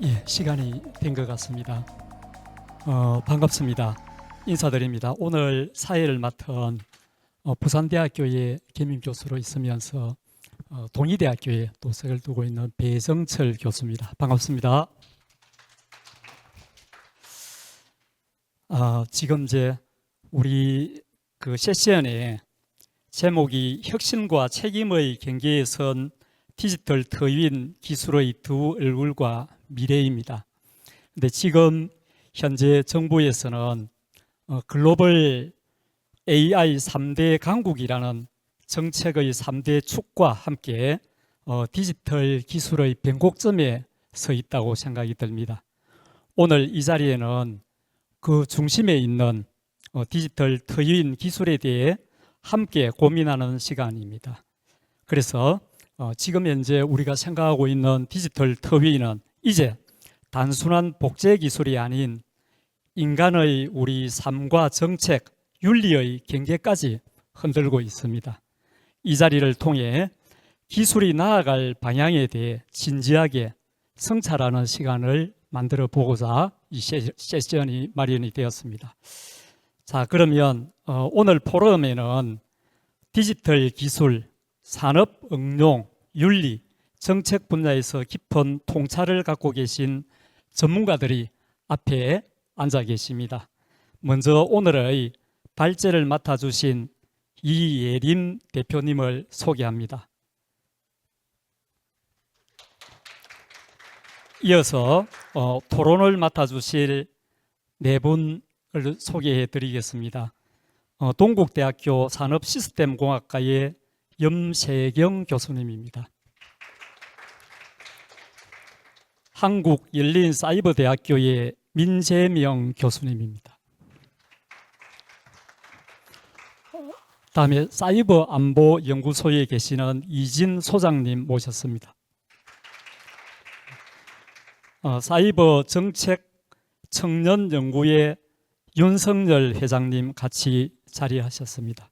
예, 시간이 된 것 같습니다. 반갑습니다. 인사드립니다. 오늘 사회를 맡은 부산대학교의 겸임교수로 있으면서 동의대학교에 도색을 두고 있는 배정철 교수입니다. 반갑습니다. 지금 이제 우리 그 세션의 제목이 혁신과 책임의 경계에 선 디지털 터윈 기술의 두 얼굴과 미래입니다. 근데 지금 현재 정부에서는 글로벌 AI 3대 강국이라는 정책의 3대 축과 함께 디지털 기술의 변곡점에 서 있다고 생각이 듭니다. 오늘 이 자리에는 그 중심에 있는 디지털 터윈 기술에 대해 함께 고민하는 시간입니다. 그래서 지금 현재 우리가 생각하고 있는 디지털 터윈은 이제 단순한 복제 기술이 아닌 인간의 우리 삶과 정책, 윤리의 경계까지 흔들고 있습니다. 이 자리를 통해 기술이 나아갈 방향에 대해 진지하게 성찰하는 시간을 만들어 보고자 이 세션이 마련이 되었습니다. 자, 그러면 오늘 포럼에는 디지털 기술, 산업 응용, 윤리, 정책 분야에서 깊은 통찰을 갖고 계신 전문가들이 앞에 앉아 계십니다. 먼저 오늘의 발제를 맡아주신 이예림 대표님을 소개합니다. 이어서 토론을 맡아주실 네 분을 소개해 드리겠습니다. 동국대학교 산업시스템공학과의 염세경 교수님입니다. 한국열린사이버대학교의 민재명 교수님입니다. 다음에 사이버안보연구소에 계시는 이진 소장님 모셨습니다. 사이버 정책 청년연구의 윤석열 회장님 같이 자리하셨습니다.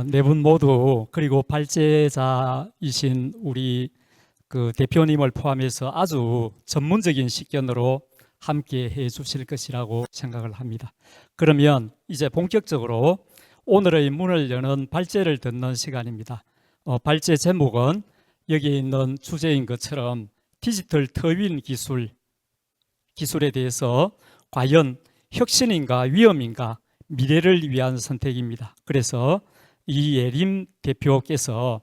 네 분 모두 그리고 발제자이신 우리 그 대표님을 포함해서 아주 전문적인 식견으로 함께 해 주실 것이라고 생각을 합니다. 그러면 이제 본격적으로 오늘의 문을 여는 발제를 듣는 시간입니다. 발제 제목은 여기에 있는 주제인 것처럼 디지털 터윈 기술에 대해서 과연 혁신인가 위험인가 미래를 위한 선택입니다. 그래서 이예림 대표께서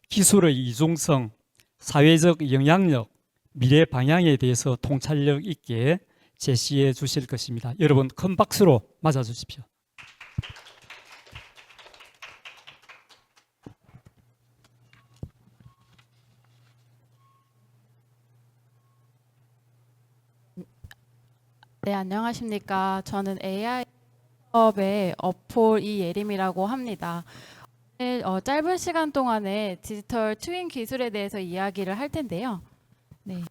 기술의 이중성, 사회적 영향력, 미래 방향에 대해서 통찰력 있게 제시해 주실 것입니다. 여러분 큰 박수로 맞아 주십시오. 네, 안녕하십니까. 저는 AI 사업의 어폴 이예림이라고 합니다. 오늘 짧은 시간 동안에 디지털 트윈 기술에 대해서 이야기를 할 텐데요. 네.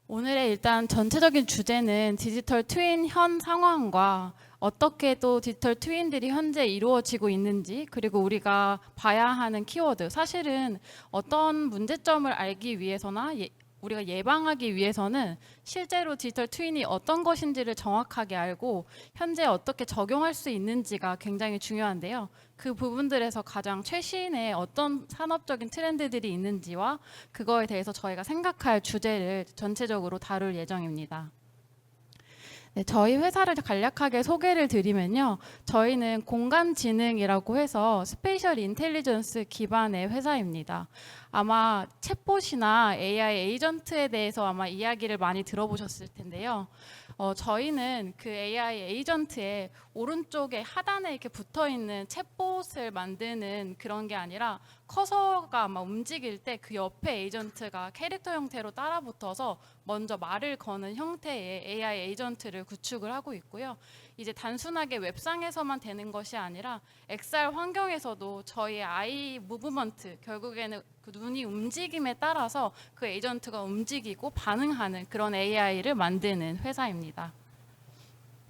오늘의 일단 전체적인 주제는 디지털 트윈 현 상황과 어떻게 또 디지털 트윈들이 현재 이루어지고 있는지, 그리고 우리가 봐야 하는 키워드, 사실은 어떤 문제점을 알기 위해서나 우리가 예방하기 위해서는 실제로 디지털 트윈이 어떤 것인지를 정확하게 알고 현재 어떻게 적용할 수 있는지가 굉장히 중요한데요. 그 부분들에서 가장 최신의 어떤 산업적인 트렌드들이 있는지와 그거에 대해서 저희가 생각할 주제를 전체적으로 다룰 예정입니다. 네, 저희 회사를 간략하게 소개를 드리면요. 저희는 공간지능이라고 해서 스페이셜 인텔리전스 기반의 회사입니다. 아마 챗봇이나 AI 에이전트에 대해서 아마 이야기를 많이 들어보셨을 텐데요. 저희는 그 AI 에이전트의 오른쪽에 하단에 이렇게 붙어 있는 챗봇을 만드는 그런 게 아니라 커서가 아마 움직일 때 그 옆에 에이전트가 캐릭터 형태로 따라 붙어서 먼저 말을 거는 형태의 AI 에이전트를 구축을 하고 있고요. 이제 단순하게 웹상에서만 되는 것이 아니라 XR 환경에서도 저희의 아이 무브먼트, 결국에는 그 눈이 움직임에 따라서 그 에이전트가 움직이고 반응하는 그런 AI를 만드는 회사입니다.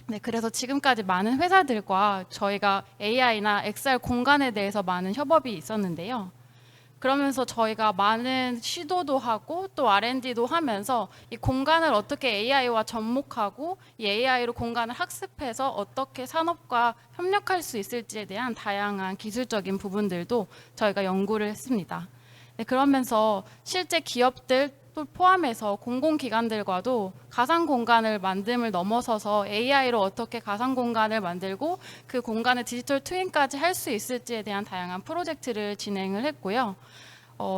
네, 그래서 지금까지 많은 회사들과 저희가 AI나 XR 공간에 대해서 많은 협업이 있었는데요. 그러면서 저희가 많은 시도도 하고 또 R&D도 하면서 이 공간을 어떻게 AI와 접목하고 이 AI로 공간을 학습해서 어떻게 산업과 협력할 수 있을지에 대한 다양한 기술적인 부분들도 저희가 연구를 했습니다. 네, 그러면서 실제 기업들 또 포함해서 공공기관들과도 가상 공간을 만듦을 넘어서서 AI로 어떻게 가상 공간을 만들고 그 공간의 디지털 트윈까지 할 수 있을지에 대한 다양한 프로젝트를 진행을 했고요.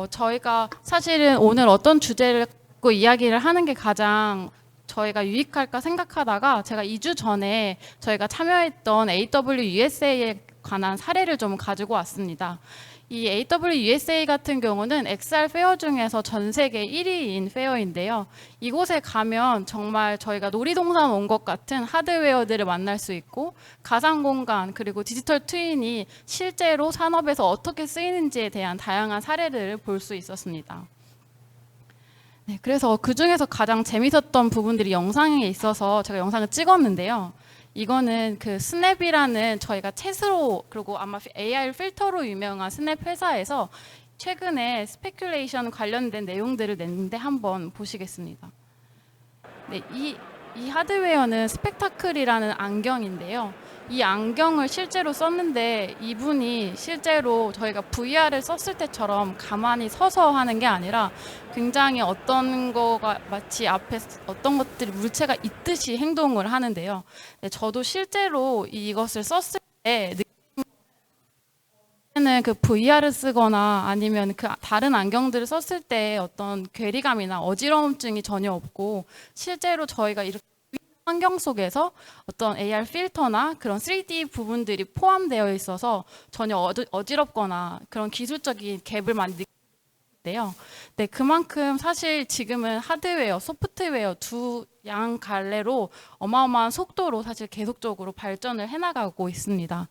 저희가 사실은 오늘 어떤 주제를 갖고 이야기를 하는 게 가장 저희가 유익할까 생각하다가 제가 2주 전에 저희가 참여했던 AWUSA에 관한 사례를 좀 가지고 왔습니다. 이 AWUSA 같은 경우는 XR 페어 중에서 전 세계 1위인 페어인데요. 이곳에 가면 정말 저희가 놀이동산 온 것 같은 하드웨어들을 만날 수 있고 가상 공간 그리고 디지털 트윈이 실제로 산업에서 어떻게 쓰이는지에 대한 다양한 사례를 볼 수 있었습니다. 네, 그래서 그 중에서 가장 재밌었던 부분들이 영상에 있어서 제가 영상을 찍었는데요. 이거는 그 스냅이라는 저희가 챗으로 그리고 아마 AI 필터로 유명한 스냅 회사에서 최근에 스페큘레이션 관련된 내용들을 냈는데 한번 보시겠습니다. 네, 이 하드웨어는 스펙타클이라는 안경인데요. 이 안경을 실제로 썼는데 이분이 실제로 저희가 VR을 썼을 때처럼 가만히 서서 하는 게 아니라 굉장히 어떤 거가 마치 앞에 어떤 것들이 물체가 있듯이 행동을 하는데요. 네, 저도 실제로 이것을 썼을 때 는 그 VR을 쓰거나 아니면 그 다른 안경들을 썼을 때 어떤 괴리감이나 어지러움증이 전혀 없고 실제로 저희가 이렇게 환경 속에서 어떤 AR 필터나 그런 3D 부분들이 포함되어 있어서 전혀 어지럽거나 그런 기술적인 갭을 많이 느끼는데요. 네, 그만큼 사실 지금은 하드웨어, 소프트웨어 두 양 갈래로 어마어마한 속도로 사실 계속적으로 발전을 해나가고 있습니다.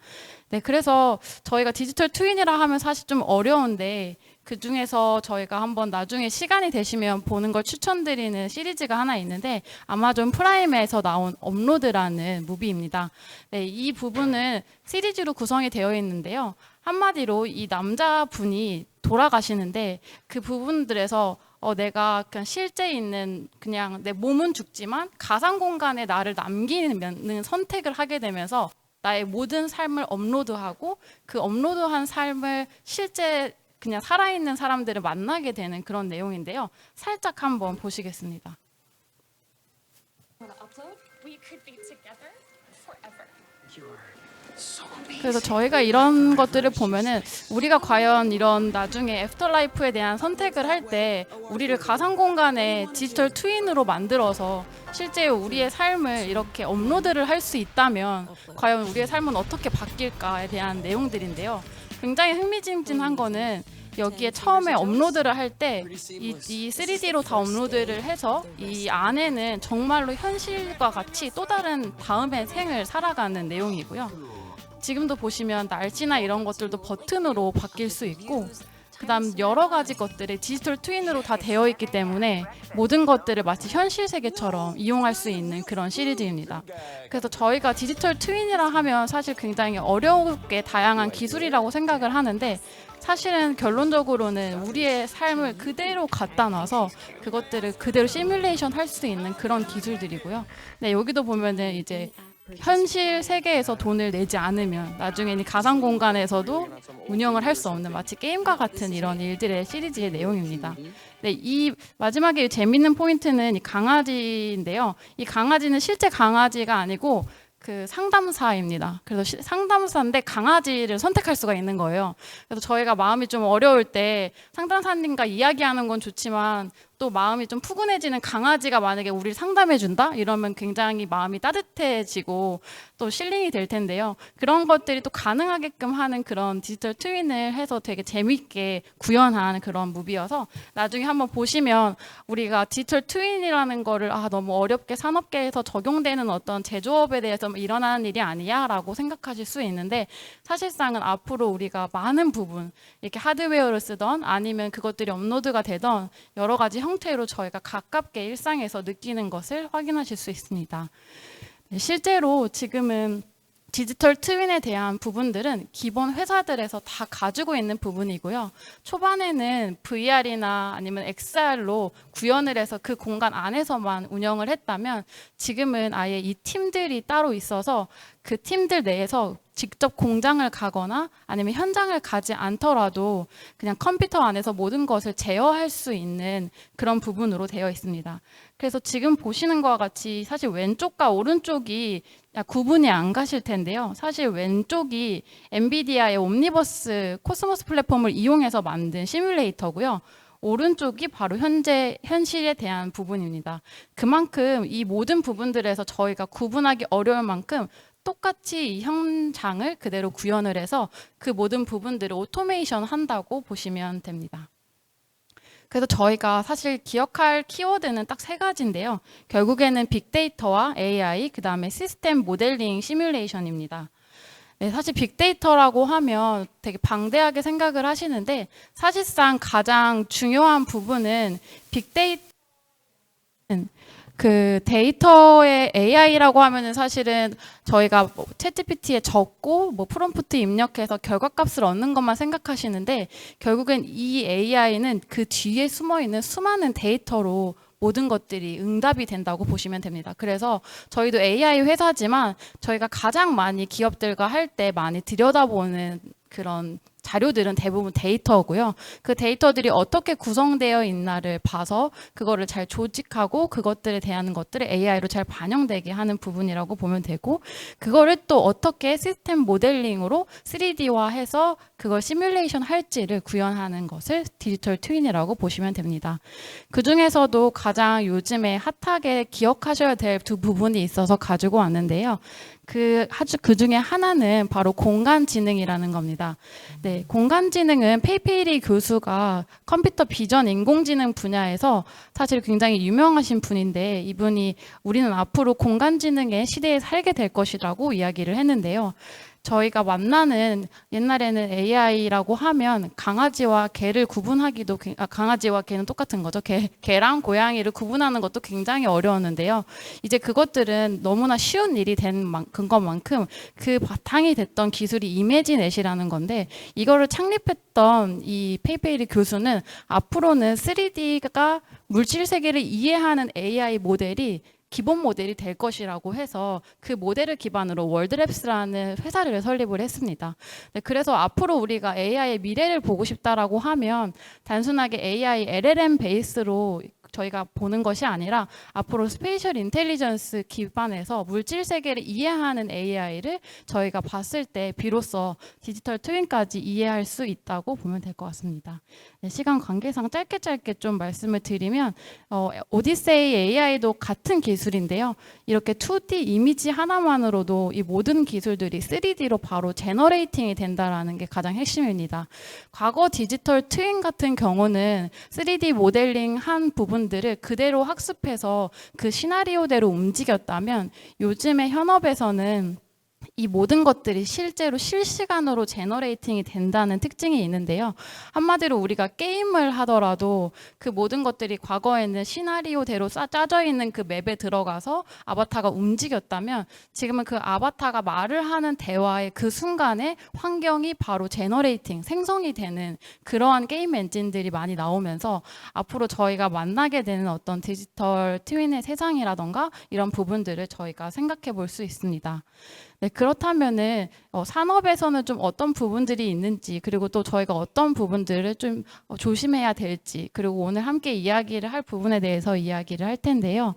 네, 그래서 저희가 디지털 트윈이라 하면 사실 좀 어려운데 그 중에서 저희가 한번 나중에 시간이 되시면 보는 걸 추천드리는 시리즈가 하나 있는데 아마존 프라임에서 나온 업로드라는 무비입니다. 네, 이 부분은 시리즈로 구성이 되어 있는데요. 한마디로 이 남자분이 돌아가시는데 그 부분들에서 내가 그냥 실제 있는 그냥 내 몸은 죽지만 가상 공간에 나를 남기는 선택을 하게 되면서 나의 모든 삶을 업로드하고 그 업로드한 삶을 실제 그냥 살아있는 사람들을 만나게 되는 그런 내용인데요. 살짝 한번 보시겠습니다. 그래서 저희가 이런 것들을 보면은 우리가 과연 이런 나중에 애프터라이프에 대한 선택을 할 때 우리를 가상 공간에 디지털 트윈으로 만들어서 실제 우리의 삶을 이렇게 업로드를 할 수 있다면 과연 우리의 삶은 어떻게 바뀔까에 대한 내용들인데요. 굉장히 흥미진진한 거는 여기에 처음에 업로드를 할 때 이 3D로 다 업로드를 해서 이 안에는 정말로 현실과 같이 또 다른 다음의 생을 살아가는 내용이고요. 지금도 보시면 날씨나 이런 것들도 버튼으로 바뀔 수 있고 그다음 여러 가지 것들이 디지털 트윈으로 다 되어 있기 때문에 모든 것들을 마치 현실 세계처럼 이용할 수 있는 그런 시리즈입니다. 그래서 저희가 디지털 트윈이라 하면 사실 굉장히 어렵게 다양한 기술이라고 생각을 하는데 사실은 결론적으로는 우리의 삶을 그대로 갖다 놔서 그것들을 그대로 시뮬레이션 할 수 있는 그런 기술들이고요. 네, 여기도 보면은 이제 현실 세계에서 돈을 내지 않으면 나중에는 가상 공간에서도 운영을 할 수 없는 마치 게임과 같은 이런 일들의 시리즈의 내용입니다. 네, 이 마지막에 재밌는 포인트는 이 강아지인데요. 이 강아지는 실제 강아지가 아니고 그 상담사입니다. 그래서 상담사인데 강아지를 선택할 수가 있는 거예요. 그래서 저희가 마음이 좀 어려울 때 상담사님과 이야기하는 건 좋지만 또 마음이 좀 푸근해지는 강아지가 만약에 우리를 상담해 준다? 이러면 굉장히 마음이 따뜻해지고 또 힐링이 될 텐데요. 그런 것들이 또 가능하게끔 하는 그런 디지털 트윈을 해서 되게 재밌게 구현한 그런 무비여서 나중에 한번 보시면 우리가 디지털 트윈이라는 거를 너무 어렵게 산업계에서 적용되는 어떤 제조업에 대해서 일어나는 일이 아니야 라고 생각하실 수 있는데 사실상은 앞으로 우리가 많은 부분 이렇게 하드웨어를 쓰던 아니면 그것들이 업로드가 되던 여러 가지 형태로 저희가 가깝게 일상에서 느끼는 것을 확인하실 수 있습니다. 네, 실제로 지금은 디지털 트윈에 대한 부분들은 기본 회사들에서 다 가지고 있는 부분이고요. 초반에는 VR이나 아니면 XR로 구현을 해서 그 공간 안에서만 운영을 했다면 지금은 아예 이 팀들이 따로 있어서 그 팀들 내에서 직접 공장을 가거나 아니면 현장을 가지 않더라도 그냥 컴퓨터 안에서 모든 것을 제어할 수 있는 그런 부분으로 되어 있습니다. 그래서 지금 보시는 것과 같이 사실 왼쪽과 오른쪽이 구분이 안 가실 텐데요. 사실 왼쪽이 엔비디아의 옴니버스 코스모스 플랫폼을 이용해서 만든 시뮬레이터고요. 오른쪽이 바로 현실에 대한 부분입니다. 그만큼 이 모든 부분들에서 저희가 구분하기 어려울 만큼 똑같이 이 현장을 그대로 구현을 해서 그 모든 부분들을 오토메이션 한다고 보시면 됩니다. 그래서 저희가 사실 기억할 키워드는 딱 3가지인데요. 결국에는 빅데이터와 AI, 그 다음에 시스템 모델링 시뮬레이션입니다. 네, 사실 빅데이터라고 하면 되게 방대하게 생각을 하시는데 사실상 가장 중요한 부분은 빅데이터는 그 데이터의 AI라고 하면은 사실은 저희가 뭐 챗GPT에 적고 뭐 프롬프트 입력해서 결과값을 얻는 것만 생각하시는데 결국엔 이 AI는 그 뒤에 숨어 있는 수많은 데이터로 모든 것들이 응답이 된다고 보시면 됩니다. 그래서 저희도 AI 회사지만 저희가 가장 많이 기업들과 할 때 많이 들여다보는 그런 자료들은 대부분 데이터고요. 그 데이터들이 어떻게 구성되어 있나를 봐서 그거를 잘 조직하고 그것들에 대한 것들을 AI로 잘 반영되게 하는 부분이라고 보면 되고 그거를 또 어떻게 시스템 모델링으로 3D화해서 그걸 시뮬레이션 할지를 구현하는 것을 디지털 트윈이라고 보시면 됩니다. 그 중에서도 가장 요즘에 핫하게 기억하셔야 될 2부분이 있어서 가지고 왔는데요. 그 중에 하나는 바로 공간지능이라는 겁니다. 네, 공간지능은 페이페이리 교수가 컴퓨터 비전 인공지능 분야에서 사실 굉장히 유명하신 분인데 이분이 우리는 앞으로 공간지능의 시대에 살게 될 것이라고 이야기를 했는데요. 저희가 만나는 옛날에는 AI라고 하면 강아지와 개를 구분하기도 강아지와 개는 똑같은 거죠. 개랑 고양이를 구분하는 것도 굉장히 어려웠는데요. 이제 그것들은 너무나 쉬운 일이 된 것만큼 그 바탕이 됐던 기술이 이매지넷이라는 건데 이거를 창립했던 이 페이페이리 교수는 앞으로는 3D가 물질 세계를 이해하는 AI 모델이 기본 모델이 될 것이라고 해서 그 모델을 기반으로 월드랩스라는 회사를 설립을 했습니다. 네, 그래서 앞으로 우리가 AI의 미래를 보고 싶다라고 하면 단순하게 AI LLM 베이스로 저희가 보는 것이 아니라 앞으로 스페이셜 인텔리전스 기반에서 물질 세계를 이해하는 AI를 저희가 봤을 때 비로소 디지털 트윈까지 이해할 수 있다고 보면 될 것 같습니다. 네, 시간 관계상 짧게 좀 말씀을 드리면 오디세이 AI도 같은 기술인데요. 이렇게 2D 이미지 하나만으로도 이 모든 기술들이 3D로 바로 제너레이팅이 된다라는 게 가장 핵심입니다. 과거 디지털 트윈 같은 경우는 3D 모델링 한 부분들을 그대로 학습해서 그 시나리오대로 움직였다면 요즘의 현업에서는 이 모든 것들이 실제로 실시간으로 제너레이팅이 된다는 특징이 있는데요. 한마디로 우리가 게임을 하더라도 그 모든 것들이 과거에는 시나리오대로 짜져 있는 그 맵에 들어가서 아바타가 움직였다면 지금은 그 아바타가 말을 하는 대화의 그 순간에 환경이 바로 제너레이팅, 생성이 되는 그러한 게임 엔진들이 많이 나오면서 앞으로 저희가 만나게 되는 어떤 디지털 트윈의 세상이라던가 이런 부분들을 저희가 생각해 볼 수 있습니다. 네, 그렇다면은 산업에서는 좀 어떤 부분들이 있는지 그리고 또 저희가 어떤 부분들을 좀 조심해야 될지 그리고 오늘 함께 이야기를 할 부분에 대해서 이야기를 할 텐데요.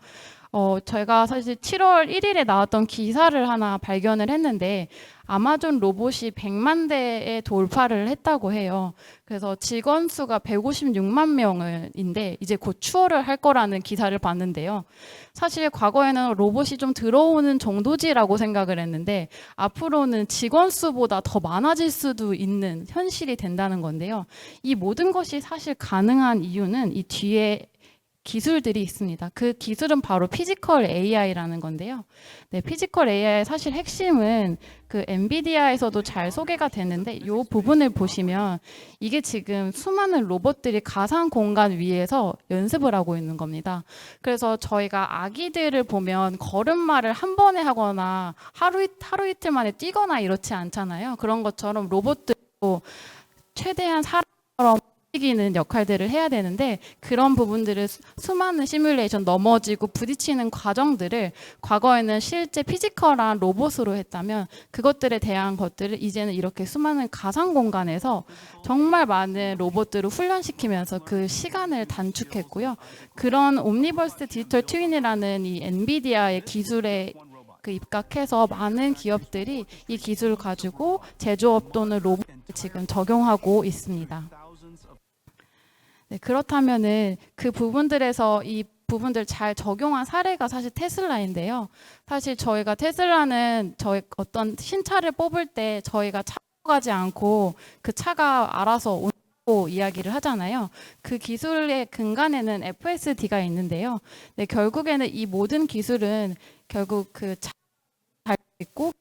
저희가 사실 7월 1일에 나왔던 기사를 하나 발견을 했는데 아마존 로봇이 100만 대에 돌파를 했다고 해요. 그래서 직원 수가 156만 명인데 이제 곧 추월을 할 거라는 기사를 봤는데요. 사실 과거에는 로봇이 좀 들어오는 정도지라고 생각을 했는데 앞으로는 직원 수보다 더 많아질 수도 있는 현실이 된다는 건데요. 이 모든 것이 사실 가능한 이유는 이 뒤에 기술들이 있습니다. 그 기술은 바로 피지컬 AI라는 건데요. 네, 피지컬 AI의 사실 핵심은 그 엔비디아에서도 잘 소개가 되는데 이 부분을 보시면 이게 지금 수많은 로봇들이 가상 공간 위에서 연습을 하고 있는 겁니다. 그래서 저희가 아기들을 보면 걸음마를 한 번에 하거나 하루 이틀 만에 뛰거나 이렇지 않잖아요. 그런 것처럼 로봇들도 최대한 사람처럼 움직이는 역할들을 해야 되는데 그런 부분들을 수많은 시뮬레이션 넘어지고 부딪히는 과정들을 과거에는 실제 피지컬한 로봇으로 했다면 그것들에 대한 것들을 이제는 이렇게 수많은 가상 공간에서 정말 많은 로봇들을 훈련시키면서 그 시간을 단축했고요. 그런 옴니버스 디지털 트윈이라는 이 엔비디아의 기술에 그 입각해서 많은 기업들이 이 기술을 가지고 제조업 또는 로봇을 지금 적용하고 있습니다. 네, 그렇다면은 그 부분들에서 이 부분들 잘 적용한 사례가 사실 테슬라인데요. 사실 저희가 테슬라는 저희 어떤 신차를 뽑을 때 저희가 차 가지 않고 그 차가 알아서 온다고 이야기를 하잖아요. 그 기술의 근간에는 FSD가 있는데요. 네, 결국에는 이 모든 기술은 결국 그 차 잘 있고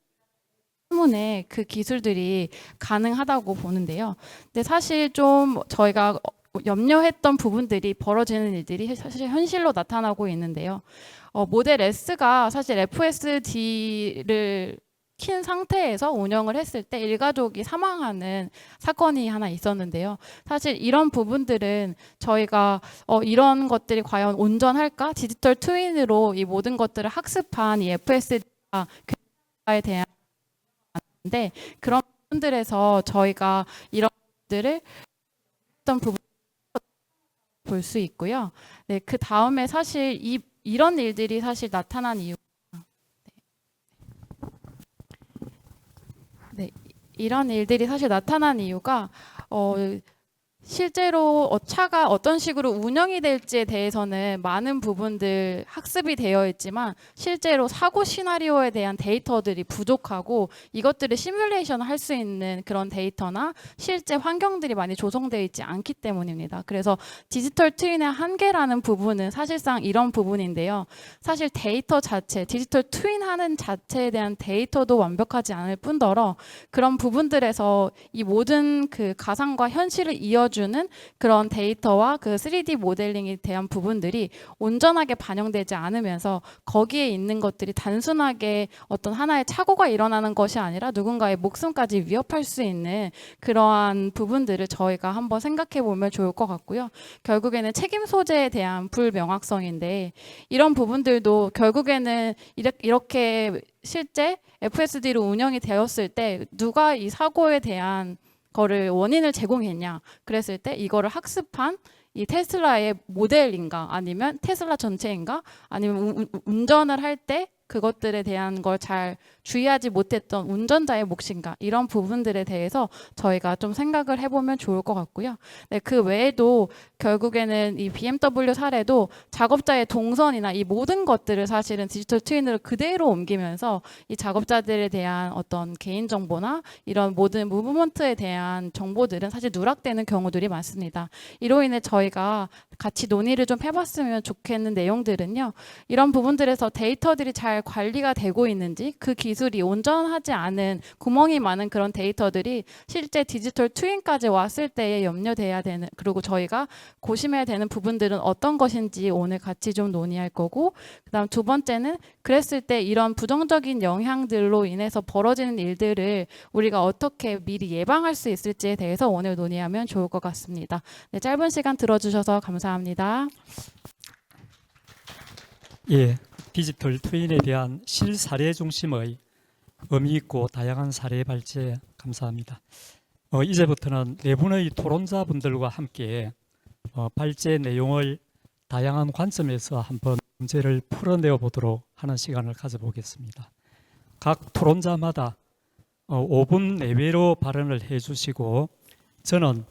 때문에 그 기술들이 가능하다고 보는데요. 근데 사실 좀 저희가 염려했던 부분들이 벌어지는 일들이 사실 현실로 나타나고 있는데요. 모델 S가 사실 FSD를 킨 상태에서 운영을 했을 때 일가족이 사망하는 사건이 하나 있었는데요. 사실 이런 부분들은 저희가 이런 것들이 과연 온전할까? 디지털 트윈으로 이 모든 것들을 학습한 이 FSD가 에 대한 데 그런 부분들에서 저희가 이런 것들을 했던 부분 볼 수 있고요. 네, 그 다음에 사실 이런 일들이 사실 나타난 이유, 네, 이런 일들이 사실 나타난 이유가 실제로 차가 어떤 식으로 운영이 될지에 대해서는 많은 부분들 학습이 되어 있지만 실제로 사고 시나리오에 대한 데이터들이 부족하고 이것들을 시뮬레이션 할 수 있는 그런 데이터나 실제 환경들이 많이 조성되어 있지 않기 때문입니다. 그래서 디지털 트윈의 한계라는 부분은 사실상 이런 부분인데요. 사실 데이터 자체, 디지털 트윈 하는 자체에 대한 데이터도 완벽하지 않을 뿐더러 그런 부분들에서 이 모든 그 가상과 현실을 이어주는 그런 데이터와 그 3D 모델링에 대한 부분들이 온전하게 반영되지 않으면서 거기에 있는 것들이 단순하게 어떤 하나의 착오가 일어나는 것이 아니라 누군가의 목숨까지 위협할 수 있는 그러한 부분들을 저희가 한번 생각해 보면 좋을 것 같고요. 결국에는 책임 소재에 대한 불명확성인데 이런 부분들도 결국에는 이렇게 실제 FSD로 운영이 되었을 때 누가 이 사고에 대한 거를 원인을 제공했냐 그랬을 때 이거를 학습한 이 테슬라의 모델인가 아니면 테슬라 전체인가 아니면 운전을 할 때 그것들에 대한 걸 잘 주의하지 못했던 운전자의 몫인가 이런 부분들에 대해서 저희가 좀 생각을 해보면 좋을 것 같고요. 네, 그 외에도 결국에는 이 BMW 사례도 작업자의 동선이나 이 모든 것들을 사실은 디지털 트윈으로 그대로 옮기면서 이 작업자들에 대한 어떤 개인정보나 이런 모든 무브먼트에 대한 정보들은 사실 누락되는 경우들이 많습니다. 이로 인해 저희가 같이 논의를 좀 해봤으면 좋겠는 내용들은요. 이런 부분들에서 데이터들이 잘 관리가 되고 있는지 그 기술이 온전하지 않은 구멍이 많은 그런 데이터들이 실제 디지털 트윈까지 왔을 때에 염려돼야 되는 그리고 저희가 고심해야 되는 부분들은 어떤 것인지 오늘 같이 좀 논의할 거고 그다음 두 번째는 그랬을 때 이런 부정적인 영향들로 인해서 벌어지는 일들을 우리가 어떻게 미리 예방할 수 있을지에 대해서 오늘 논의하면 좋을 것 같습니다. 네, 짧은 시간 들어주셔서 감사합니다. 예, 디지털 트윈에 대한 실사례 중심의 의미 있고 다양한 사례 발제 감사합니다. 이제부터는 네 분의 토론자분들과 함께 발제 내용을 다양한 관점에서 한번 문제를 풀어내어 보도록 하는 시간을 가져보겠습니다. 각 토론자마다 5분 내외로 발언을 해주시고 저는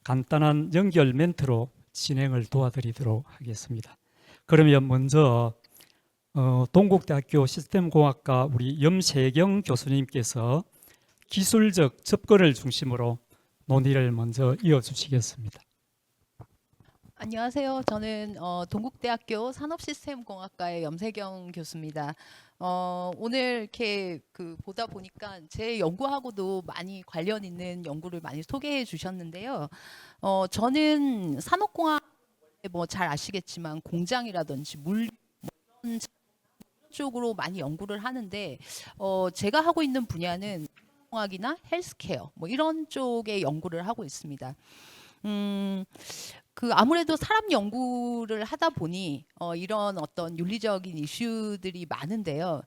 간단한 연결 멘트로 진행을 도와드리도록 하겠습니다. 그러면 먼저 동국대학교 시스템공학과 우리 염세경 교수님께서 기술적 접근을 중심으로 논의를 먼저 이어주시겠습니다. 안녕하세요. 저는 동국대학교 산업시스템공학과의 염세경 교수입니다. 오늘 이렇게 보다 보니까 제 연구하고도 많이 관련 있는 연구를 많이 소개해 주셨는데요. 저는 산업공학 뭐 잘 아시겠지만 공장이라든지 물 이런 쪽으로 많이 연구를 하는데 제가 하고 있는 분야는 공학이나 헬스케어 뭐 이런 쪽의 연구를 하고 있습니다. 아무래도 사람 연구를 하다 보니 이런 어떤 윤리적인 이슈들이 많은데요.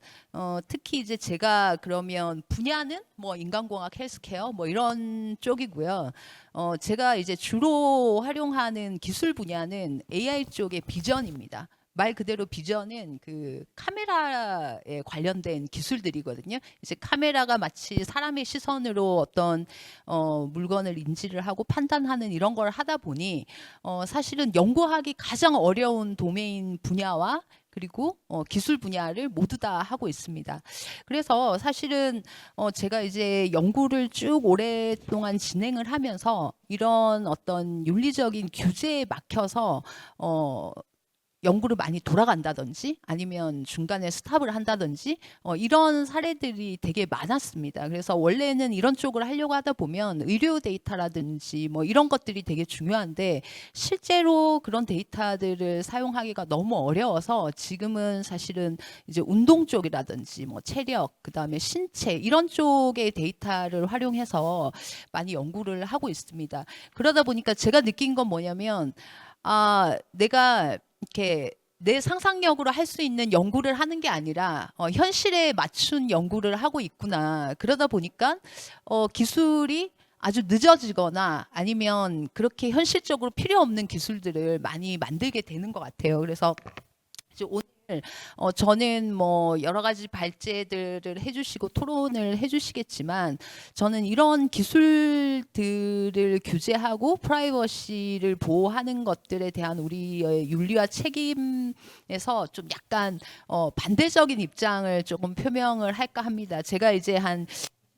특히 이제 제가 그러면 분야는 뭐 인간공학, 헬스케어 뭐 이런 쪽이고요. 제가 이제 주로 활용하는 기술 분야는 AI 쪽의 비전입니다. 말 그대로 비전은 그 카메라에 관련된 기술들이거든요. 이제 카메라가 마치 사람의 시선으로 어떤 물건을 인지를 하고 판단하는 이런 걸 하다 보니 사실은 연구하기 가장 어려운 도메인 분야와 그리고 기술 분야를 모두 다 하고 있습니다. 그래서 사실은 제가 이제 연구를 쭉 오랫동안 진행을 하면서 이런 어떤 윤리적인 규제에 막혀서 연구를 많이 돌아간다든지 아니면 중간에 스탑을 한다든지 이런 사례들이 되게 많았습니다. 그래서 원래는 이런 쪽을 하려고 하다 보면 의료 데이터라든지 뭐 이런 것들이 되게 중요한데 실제로 그런 데이터들을 사용하기가 너무 어려워서 지금은 사실은 이제 운동 쪽이라든지 뭐 체력 그다음에 신체 이런 쪽의 데이터를 활용해서 많이 연구를 하고 있습니다. 그러다 보니까 제가 느낀 건 뭐냐면 내가 이렇게 내 상상력으로 할 수 있는 연구를 하는 게 아니라 현실에 맞춘 연구를 하고 있구나. 그러다 보니까 기술이 아주 늦어지거나 아니면 그렇게 현실적으로 필요 없는 기술들을 많이 만들게 되는 것 같아요. 그래서 이제 오늘 저는 뭐 여러 가지 발제들을 해주시고 토론을 해주시겠지만 저는 이런 기술들을 규제하고 프라이버시를 보호하는 것들에 대한 우리의 윤리와 책임에서 좀 약간 반대적인 입장을 조금 표명을 할까 합니다. 제가 이제 한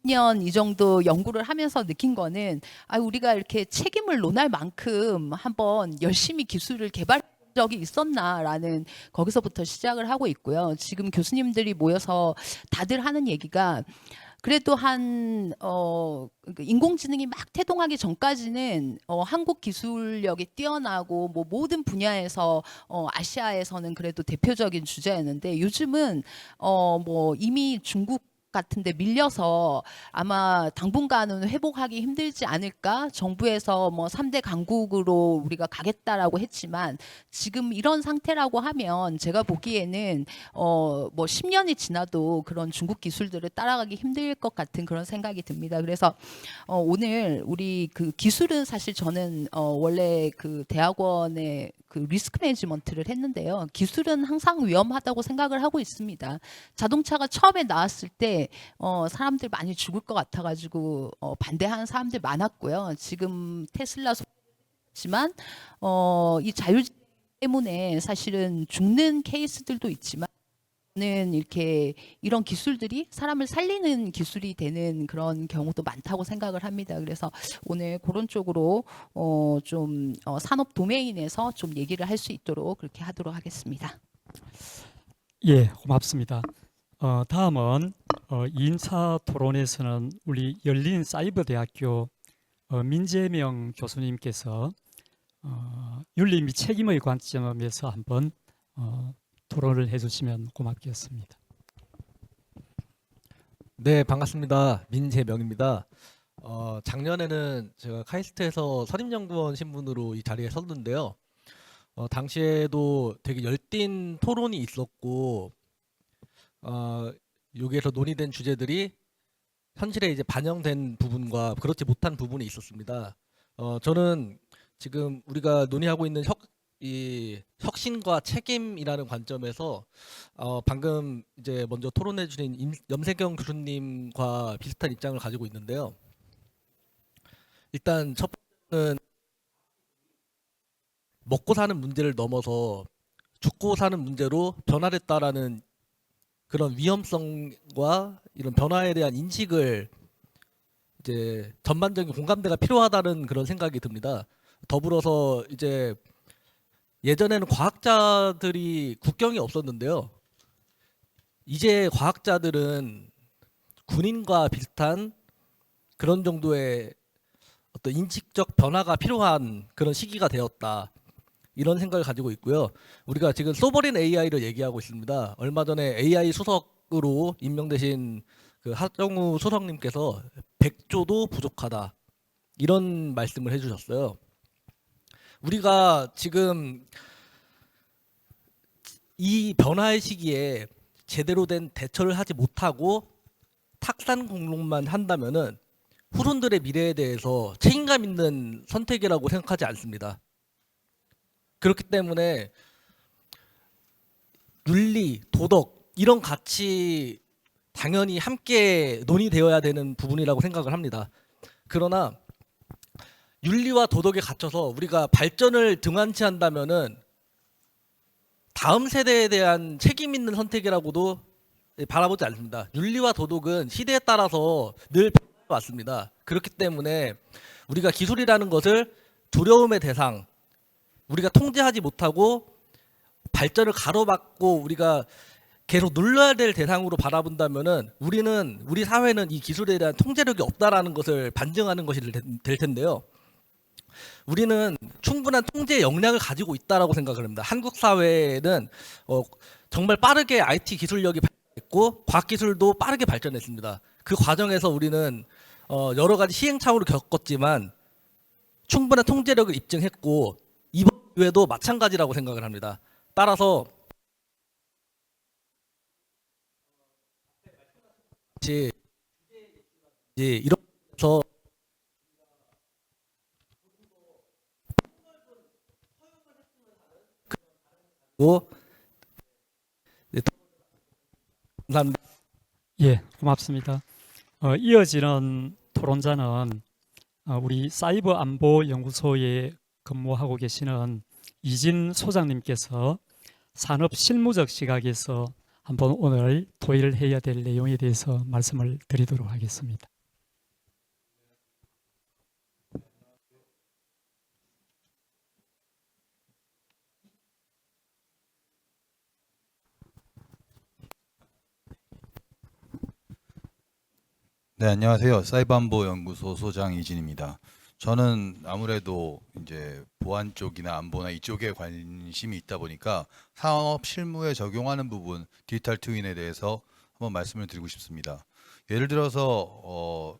2년 이 정도 연구를 하면서 느낀 거는 우리가 이렇게 책임을 논할 만큼 한번 열심히 기술을 개발 적이 있었나라는 거기서부터 시작을 하고 있고요. 지금 교수님들이 모여서 다들 하는 얘기가 그래도 인공지능이 막 태동하기 전까지는 한국 기술력이 뛰어나고 뭐 모든 분야에서 아시아에서는 그래도 대표적인 주제였는데 요즘은 뭐 이미 중국 같은데 밀려서 아마 당분간은 회복하기 힘들지 않을까? 정부에서 뭐 3대 강국으로 우리가 가겠다라고 했지만 지금 이런 상태라고 하면 제가 보기에는 뭐 10년이 지나도 그런 중국 기술들을 따라가기 힘들 것 같은 그런 생각이 듭니다. 그래서 오늘 우리 그 기술은 사실 저는 원래 그 대학원에 그 리스크 매니지먼트를 했는데요. 기술은 항상 위험하다고 생각을 하고 있습니다. 자동차가 처음에 나왔을 때 사람들 많이 죽을 것 같아가지고 반대하는 사람들 많았고요. 지금 테슬라 지만 이 자율주행 때문에 사실은 죽는 케이스들도 있지만 는 이렇게 이런 기술들이 사람을 살리는 기술이 되는 그런 경우도 많다고 생각을 합니다. 그래서 오늘 그런 쪽으로 좀 산업 도메인에서 좀 얘기를 할 수 있도록 그렇게 하도록 하겠습니다. 예, 고맙습니다. 다음은 2인차 토론에서는 우리 열린 사이버대학교 민재명 교수님께서 윤리 및 책임의 관점에서 한번 토론을 해주시면 고맙겠습니다. 네, 반갑습니다. 민재명입니다. 작년에는 제가 카이스트에서 선임연구원 신분으로 이 자리에 섰는데요. 당시에도 되게 열띤 토론이 있었고, 여기에서 논의된 주제들이 현실에 이제 반영된 부분과 그렇지 못한 부분이 있었습니다. 저는 지금 우리가 논의하고 있는 이 혁신과 책임이라는 관점에서 방금 이제 먼저 토론해 주신 염세경 교수님과 비슷한 입장을 가지고 있는데요. 일단 첫 번째는 먹고 사는 문제를 넘어서 죽고 사는 문제로 변화됐다라는 그런 위험성과 이런 변화에 대한 인식을 이제 전반적인 공감대가 필요하다는 그런 생각이 듭니다. 더불어서 이제 예전에는 과학자들이 국경이 없었는데요. 이제 과학자들은 군인과 비슷한 그런 정도의 어떤 인식적 변화가 필요한 그런 시기가 되었다. 이런 생각을 가지고 있고요. 우리가 지금 소버린 AI를 얘기하고 있습니다. 얼마 전에 AI 수석으로 임명되신 그 하정우 수석님께서 100조도 부족하다. 이런 말씀을 해주셨어요. 우리가 지금 이 변화의 시기에 제대로 된 대처를 하지 못하고 탁산 공론만 한다면은 후손들의 미래에 대해서 책임감 있는 선택이라고 생각하지 않습니다. 그렇기 때문에 윤리, 도덕 이런 가치 당연히 함께 논의되어야 되는 부분이라고 생각을 합니다. 그러나 윤리와 도덕에 갇혀서 우리가 발전을 등한치 한다면은 다음 세대에 대한 책임 있는 선택이라고도 바라보지 않습니다. 윤리와 도덕은 시대에 따라서 늘 왔습니다. 그렇기 때문에 우리가 기술이라는 것을 두려움의 대상, 우리가 통제하지 못하고 발전을 가로막고 우리가 계속 눌러야 될 대상으로 바라본다면은 우리 사회는 이 기술에 대한 통제력이 없다라는 것을 반증하는 것이 될 텐데요. 우리는 충분한 통제 역량을 가지고 있다라고 생각을 합니다. 한국 사회는 정말 빠르게 IT 기술력이 발전했고 과학 기술도 빠르게 발전했습니다. 그 과정에서 우리는 여러 가지 시행착오를 겪었지만 충분한 통제력을 입증했고 이번 기회도 마찬가지라고 생각을 합니다. 따라서 이렇게서 감사합니다. 예, 고맙습니다. 이어지는 토론자는 우리 사이버 안보 연구소에 근무하고 계시는 이진 소장님께서 산업 실무적 시각에서 한번 오늘 토의를 해야 될 내용에 대해서 말씀을 드리도록 하겠습니다. 네, 안녕하세요. 사이버안보연구소 소장 이진입니다. 저는 아무래도 이제 보안 쪽이나 안보나 이쪽에 관심이 있다 보니까 사업 실무에 적용하는 부분, 디지털 트윈에 대해서 한번 말씀을 드리고 싶습니다. 예를 들어서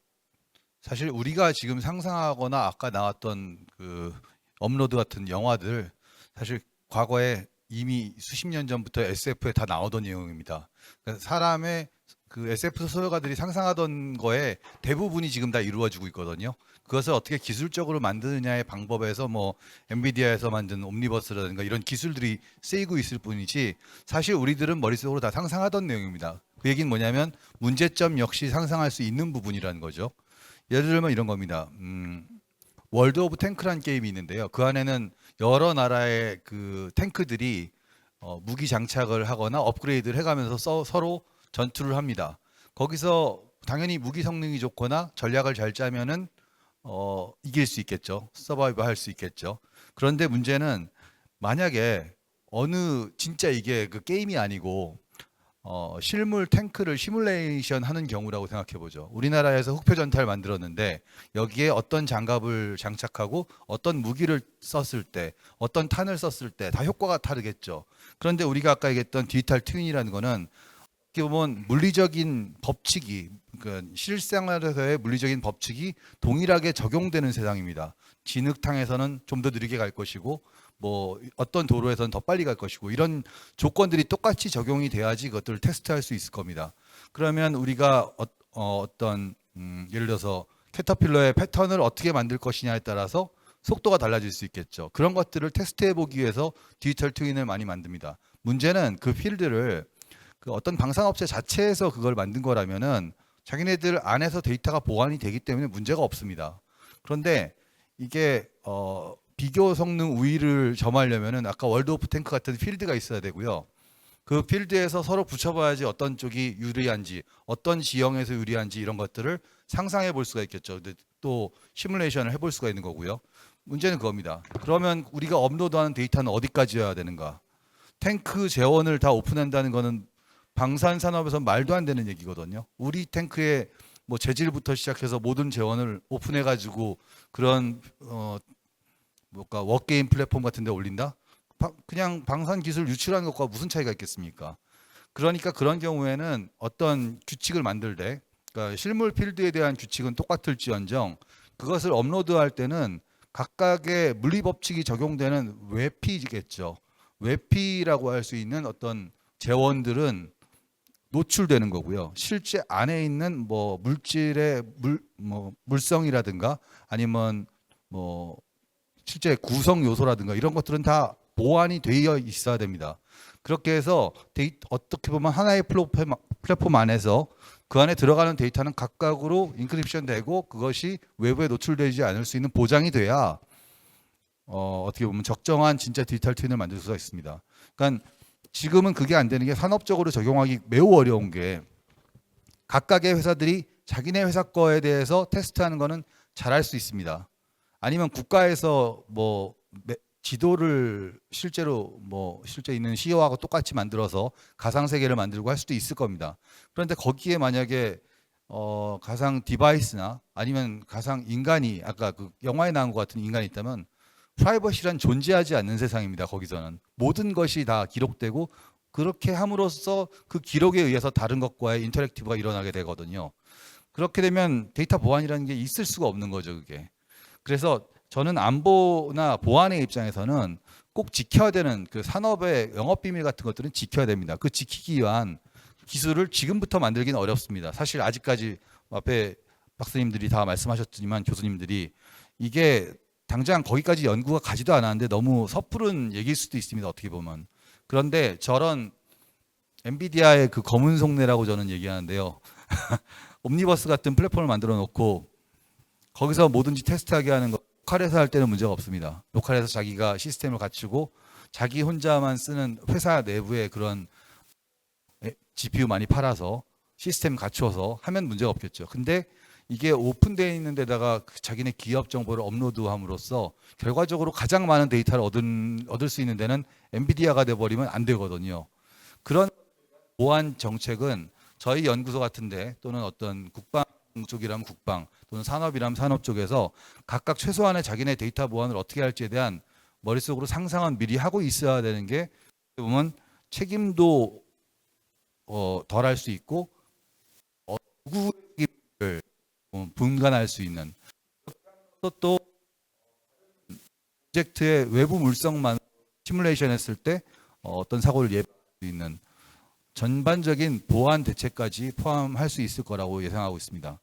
사실 우리가 지금 상상하거나 아까 나왔던 그 업로드 같은 영화들 사실 과거에 이미 수십 년 전부터 SF에 다 나오던 내용입니다. 그러니까 사람의 그 SF 소설가들이 상상하던 거에 대부분이 지금 다 이루어지고 있거든요. 그것을 어떻게 기술적으로 만드느냐의 방법에서 뭐 엔비디아에서 만든 옴니버스라든가 이런 기술들이 쓰이고 있을 뿐이지 사실 우리들은 머릿속으로 다 상상하던 내용입니다. 그 얘기는 뭐냐면 문제점 역시 상상할 수 있는 부분이라는 거죠. 예를 들면 이런 겁니다. 월드 오브 탱크라는 게임이 있는데요. 그 안에는 여러 나라의 그 탱크들이 무기 장착을 하거나 업그레이드를 해가면서 서로 전투를 합니다. 거기서 당연히 무기 성능이 좋거나 전략을 잘 짜면은 이길 수 있겠죠. 서바이브 할 수 있겠죠. 그런데 문제는 만약에 진짜 이게 그 게임이 아니고 실물 탱크를 시뮬레이션 하는 경우라고 생각해 보죠. 우리나라에서 흑표 전차를 만들었는데 여기에 어떤 장갑을 장착하고 어떤 무기를 썼을 때 어떤 탄을 썼을 때 다 효과가 다르겠죠. 그런데 우리가 아까 얘기했던 디지털 트윈이라는 거는 어떻게 보면 물리적인 법칙이 그러니까 실생활에서의 물리적인 법칙이 동일하게 적용되는 세상입니다. 진흙탕에서는 좀 더 느리게 갈 것이고 뭐 어떤 도로에서는 더 빨리 갈 것이고 이런 조건들이 똑같이 적용이 돼야지 그것들을 테스트할 수 있을 겁니다. 그러면 우리가 어떤 예를 들어서 캐터필러의 패턴을 어떻게 만들 것이냐에 따라서 속도가 달라질 수 있겠죠. 그런 것들을 테스트해 보기 위해서 디지털 트윈을 많이 만듭니다. 문제는 그 필드를 그 어떤 방산업체 자체에서 그걸 만든 거라면은 자기네들 안에서 데이터가 보완이 되기 때문에 문제가 없습니다. 그런데 이게 비교 성능 우위를 점하려면은 아까 월드 오브 탱크 같은 필드가 있어야 되고요. 그 필드에서 서로 붙여봐야지 어떤 쪽이 유리한지, 어떤 지형에서 유리한지 이런 것들을 상상해 볼 수가 있겠죠. 근데 또 시뮬레이션을 해볼 수가 있는 거고요. 문제는 그겁니다. 그러면 우리가 업로드하는 데이터는 어디까지여야 되는가? 탱크 재원을 다 오픈한다는 거는 방산 산업에서 말도 안 되는 얘기거든요. 우리 탱크의 뭐 재질부터 시작해서 모든 재원을 오픈해 가지고 그런 뭐까 워게임 플랫폼 같은 데 올린다? 그냥 방산 기술 유출하는 것과 무슨 차이가 있겠습니까? 그러니까 그런 경우에는 어떤 규칙을 만들 때 그러니까 실물 필드에 대한 규칙은 똑같을지언정 그것을 업로드할 때는 각각의 물리 법칙이 적용되는 외피겠죠. 외피라고 할 수 있는 어떤 재원들은 노출되는 거고요. 실제 안에 있는 뭐 물질의 물성이라든가 아니면 뭐 실제 구성 요소라든가 이런 것들은 다 보완이 되어 있어야 됩니다. 그렇게 해서 어떻게 보면 하나의 플랫폼 안에서 그 안에 들어가는 데이터는 각각으로 인크립션 되고 그것이 외부에 노출되지 않을 수 있는 보장이 돼야 어떻게 보면 적정한 진짜 디지털 트윈을 만들 수가 있습니다. 그러니까 지금은 그게 안 되는 게 산업적으로 적용하기 매우 어려운 게 각각의 회사들이 자기네 회사 거에 대해서 테스트하는 거는 잘할 수 있습니다. 아니면 국가에서 뭐 지도를 실제로 뭐 실제 있는 CEO하고 똑같이 만들어서 가상 세계를 만들고 할 수도 있을 겁니다. 그런데 거기에 만약에 가상 디바이스나 아니면 가상 인간이 아까 그 영화에 나온 것 같은 인간이 있다면 프라이버시란 존재하지 않는 세상입니다. 거기서는 모든 것이 다 기록되고 그렇게 함으로써 그 기록에 의해서 다른 것과의 인터랙티브가 일어나게 되거든요. 그렇게 되면 데이터 보안이라는 게 있을 수가 없는 거죠, 그게. 그래서 저는 안보나 보안의 입장에서는 꼭 지켜야 되는 그 산업의 영업 비밀 같은 것들은 지켜야 됩니다. 그 지키기 위한 기술을 지금부터 만들기는 어렵습니다. 사실 아직까지 앞에 박사님들이 다 말씀하셨지만 교수님들이 이게 당장 거기까지 연구가 가지도 않았는데 너무 섣부른 얘기일 수도 있습니다. 어떻게 보면. 그런데 저런 엔비디아의 그 검은 속내라고 저는 얘기하는데요. 옴니버스 같은 플랫폼을 만들어 놓고 거기서 뭐든지 테스트하게 하는 거 로컬에서 할 때는 문제가 없습니다. 로컬에서 자기가 시스템을 갖추고 자기 혼자만 쓰는 회사 내부의 그런 GPU 많이 팔아서 시스템 갖추어서 하면 문제가 없겠죠. 근데 이게 오픈되어 있는 데다가 자기네 기업 정보를 업로드함으로써 결과적으로 가장 많은 데이터를 얻을 수 있는 데는 엔비디아가 돼버리면 안 되거든요. 그런 보안 정책은 저희 연구소 같은데 또는 어떤 국방 쪽이라면 국방 또는 산업이라면 산업 쪽에서 각각 최소한의 자기네 데이터 보안을 어떻게 할지에 대한 머릿속으로 상상은 미리 하고 있어야 되는 게 보면 책임도 덜 할 수 있고 누구를 분간할 수 있는 또 프로젝트의 외부 물성만 시뮬레이션 했을 때 어떤 사고를 예방할 수 있는 전반적인 보안 대책까지 포함할 수 있을 거라고 예상하고 있습니다.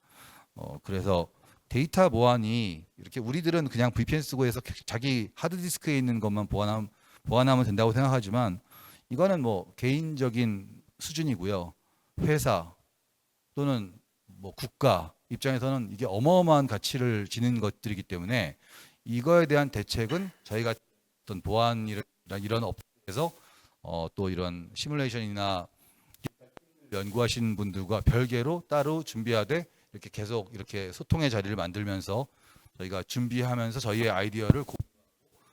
그래서 데이터 보안이 이렇게 우리들은 그냥 VPN 쓰고 해서 자기 하드디스크에 있는 것만 보안하면 된다고 생각하지만 이거는 뭐 개인적인 수준이고요. 회사 또는 뭐 국가 입장에서는 이게 어마어마한 가치를 지닌 것들이기 때문에 이거에 대한 대책은 저희가 어떤 보안이나 이런 업체에서 또 이런 시뮬레이션이나 연구하시는 분들과 별개로 따로 준비하되 이렇게 계속 이렇게 소통의 자리를 만들면서 저희가 준비하면서 저희의 아이디어를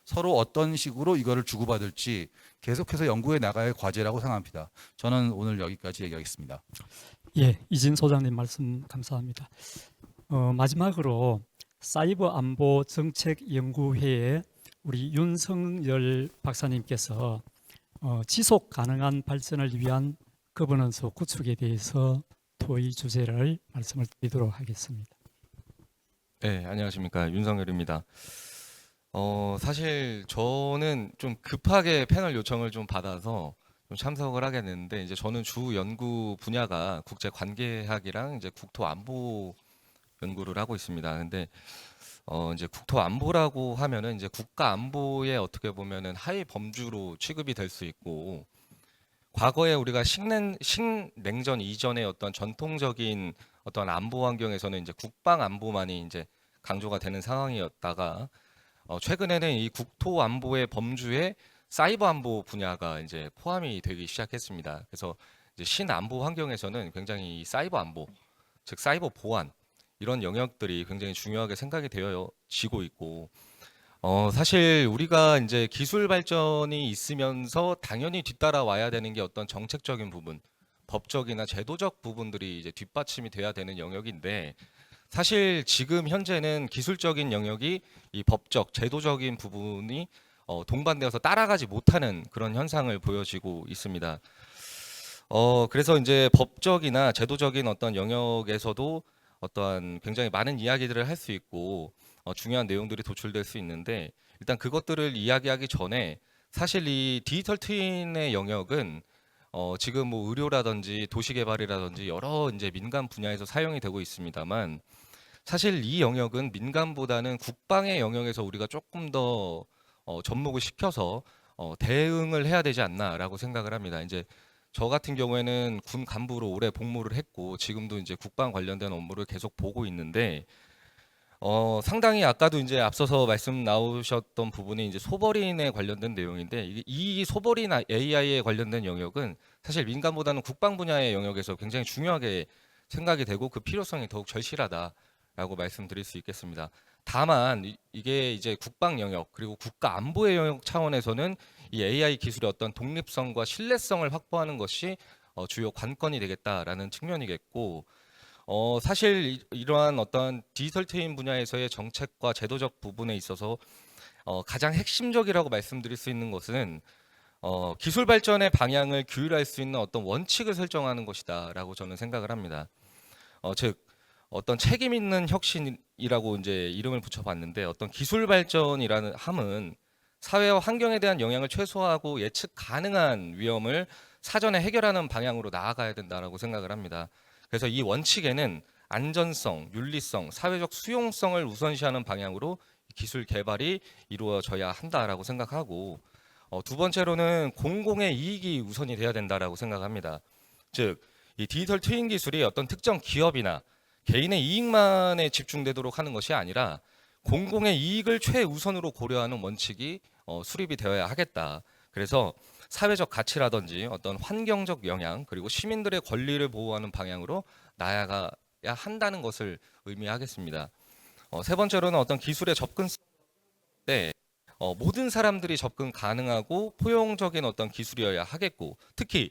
서로 어떤 식으로 이거를 주고받을지 계속해서 연구해 나가야 과제라고 생각합니다. 저는 오늘 여기까지 얘기하겠습니다. 예, 이진 소장님 말씀 감사합니다. 마지막으로 사이버 안보 정책 연구회에 우리 윤성열 박사님께서 지속 가능한 발전을 위한 거버넌스 구축에 대해서 토의 주제를 말씀을 드리도록 하겠습니다. 네, 안녕하십니까. 윤성열입니다. 사실 저는 좀 급하게 패널 요청을 좀 받아서 좀 참석을 하게 됐는데, 이제 저는 주 연구 분야가 국제 관계학이랑 이제 국토 안보 연구를 하고 있습니다. 근데 이제 국토 안보라고 하면은 이제 국가 안보에 어떻게 보면은 하위 범주로 취급이 될 수 있고, 과거에 우리가 신냉전 이전의 어떤 전통적인 어떤 안보 환경에서는 이제 국방 안보만이 이제 강조가 되는 상황이었다가 최근에는 이 국토 안보의 범주에 사이버 안보 분야가 이제 포함이 되기 시작했습니다. 그래서 이제 신안보 환경에서는 굉장히 이 사이버 안보, 즉 사이버 보안 이런 영역들이 굉장히 중요하게 생각이 되어지고 있고, 사실 우리가 이제 기술 발전이 있으면서 당연히 뒤따라와야 되는 게 어떤 정책적인 부분, 법적이나 제도적 부분들이 이제 뒷받침이 돼야 되는 영역인데, 사실 지금 현재는 기술적인 영역이 이 법적, 제도적인 부분이 동반되어서 따라가지 못하는 그런 현상을 보여지고 있습니다. 그래서 이제 법적이나 제도적인 어떤 영역에서도 어떠한 굉장히 많은 이야기들을 할 수 있고 중요한 내용들이 도출될 수 있는데, 일단 그것들을 이야기하기 전에 사실 이 디지털 트윈의 영역은 지금 뭐 의료라든지 도시개발이라든지 여러 이제 민간 분야에서 사용이 되고 있습니다만, 사실 이 영역은 민간보다는 국방의 영역에서 우리가 조금 더 접목을 시켜서 대응을 해야 되지 않나라고 생각을 합니다. 이제 저 같은 경우에는 군 간부로 오래 복무를 했고 지금도 이제 국방 관련된 업무를 계속 보고 있는데, 상당히 아까도 이제 앞서서 말씀 나오셨던 부분이 이제 소버린에 관련된 내용인데, 이 소버린 AI에 관련된 영역은 사실 민간보다는 국방 분야의 영역에서 굉장히 중요하게 생각이 되고 그 필요성이 더욱 절실하다라고 말씀드릴 수 있겠습니다. 다만 이게 이제 국방 영역 그리고 국가 안보의 영역 차원에서는 이 AI 기술의 어떤 독립성과 신뢰성을 확보하는 것이 주요 관건이 되겠다라는 측면이겠고, 사실 이러한 어떤 디지털 트윈 분야에서의 정책과 제도적 부분에 있어서 가장 핵심적이라고 말씀드릴 수 있는 것은 기술 발전의 방향을 규율할 수 있는 어떤 원칙을 설정하는 것이다라고 저는 생각을 합니다. 즉 어떤 책임 있는 혁신이라고 이제 이름을 붙여봤는데, 어떤 기술 발전이라는 함은 사회와 환경에 대한 영향을 최소화하고 예측 가능한 위험을 사전에 해결하는 방향으로 나아가야 된다라고 생각을 합니다. 그래서 이 원칙에는 안전성, 윤리성, 사회적 수용성을 우선시하는 방향으로 기술 개발이 이루어져야 한다라고 생각하고, 두 번째로는 공공의 이익이 우선이 돼야 된다라고 생각합니다. 즉, 이 디지털 트윈 기술이 어떤 특정 기업이나 개인의 이익만에 집중되도록 하는 것이 아니라 공공의 이익을 최우선으로 고려하는 원칙이 수립이 되어야 하겠다. 그래서 사회적 가치라든지 어떤 환경적 영향 그리고 시민들의 권리를 보호하는 방향으로 나아가야 한다는 것을 의미하겠습니다. 세 번째로는 어떤 기술의 접근성 때 모든 사람들이 접근 가능하고 포용적인 어떤 기술이어야 하겠고, 특히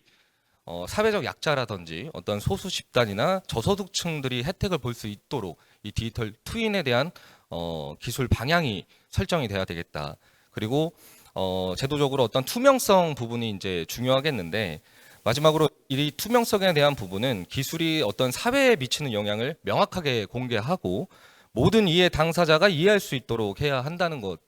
사회적 약자라든지 어떤 소수 집단이나 저소득층들이 혜택을 볼 수 있도록 이 디지털 트윈에 대한 기술 방향이 설정이 돼야 되겠다. 그리고 제도적으로 어떤 투명성 부분이 이제 중요하겠는데, 마지막으로 이 투명성에 대한 부분은 기술이 어떤 사회에 미치는 영향을 명확하게 공개하고 모든 이해 당사자가 이해할 수 있도록 해야 한다는 것.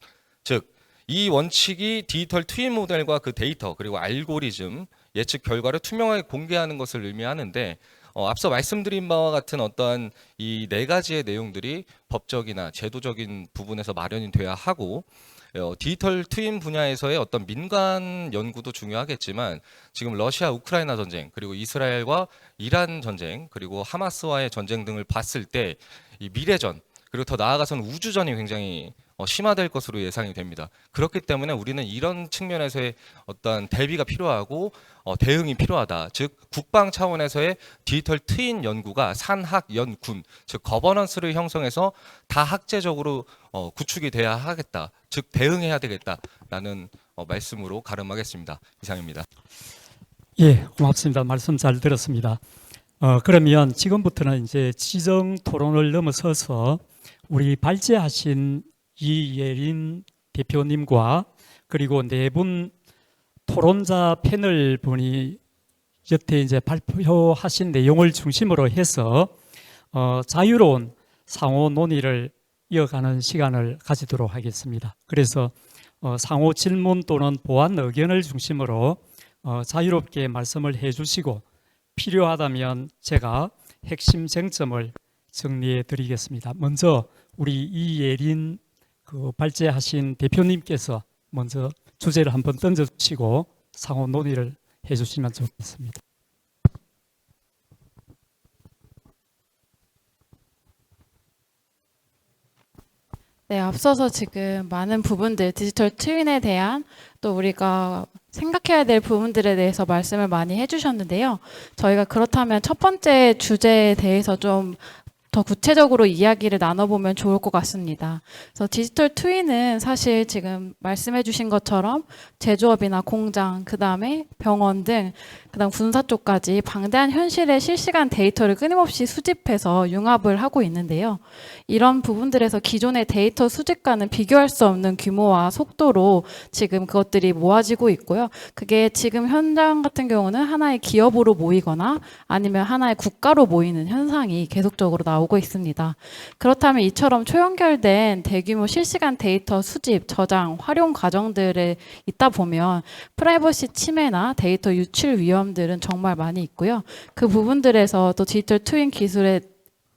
즉, 이 원칙이 디지털 트윈 모델과 그 데이터 그리고 알고리즘 예측 결과를 투명하게 공개하는 것을 의미하는데, 앞서 말씀드린 바와 같은 어떠한 이 네 가지의 내용들이 법적이나 제도적인 부분에서 마련이 돼야 하고, 디지털 트윈 분야에서의 어떤 민간 연구도 중요하겠지만 지금 러시아 우크라이나 전쟁 그리고 이스라엘과 이란 전쟁 그리고 하마스와의 전쟁 등을 봤을 때 이 미래전 그리고 더 나아가서는 우주전이 굉장히 심화될 것으로 예상이 됩니다. 그렇기 때문에 우리는 이런 측면에서의 어떤 대비가 필요하고 대응이 필요하다. 즉 국방 차원에서의 디지털 트윈 연구가 산학연군, 즉 거버넌스를 형성해서 다학제적으로 구축이 돼야 하겠다. 즉 대응해야 되겠다라는 말씀으로 가름하겠습니다. 이상입니다. 예, 고맙습니다. 말씀 잘 들었습니다. 그러면 지금부터는 이제 지정 토론을 넘어서서 우리 발제하신 이예린 대표님과 그리고 네 분 토론자 패널 분이 여태 이제 발표하신 내용을 중심으로 해서 자유로운 상호 논의를 이어가는 시간을 가지도록 하겠습니다. 그래서 상호 질문 또는 보완 의견을 중심으로 자유롭게 말씀을 해주시고 필요하다면 제가 핵심 쟁점을 정리해 드리겠습니다. 먼저 우리 이예린 발제하신 대표님께서 먼저 주제를 한번 던져주시고 상호 논의를 해주시면 좋겠습니다. 네, 앞서서 지금 많은 부분들, 디지털 트윈에 대한 또 우리가 생각해야 될 부분들에 대해서 말씀을 많이 해주셨는데요. 저희가 그렇다면 첫 번째 주제에 대해서 좀 더 구체적으로 이야기를 나눠보면 좋을 것 같습니다. 그래서 디지털 트윈은 사실 지금 말씀해주신 것처럼 제조업이나 공장, 그 다음에 병원 등, 그다음 군사 쪽까지 방대한 현실의 실시간 데이터를 끊임없이 수집해서 융합을 하고 있는데요. 이런 부분들에서 기존의 데이터 수집과는 비교할 수 없는 규모와 속도로 지금 그것들이 모아지고 있고요. 그게 지금 현장 같은 경우는 하나의 기업으로 모이거나 아니면 하나의 국가로 모이는 현상이 계속적으로 나오고 있습니다. 그렇다면 이처럼 초연결된 대규모 실시간 데이터 수집, 저장, 활용 과정들에 있다 보면 프라이버시 침해나 데이터 유출 위험들은 정말 많이 있고요. 그 부분들에서 또 디지털 트윈 기술의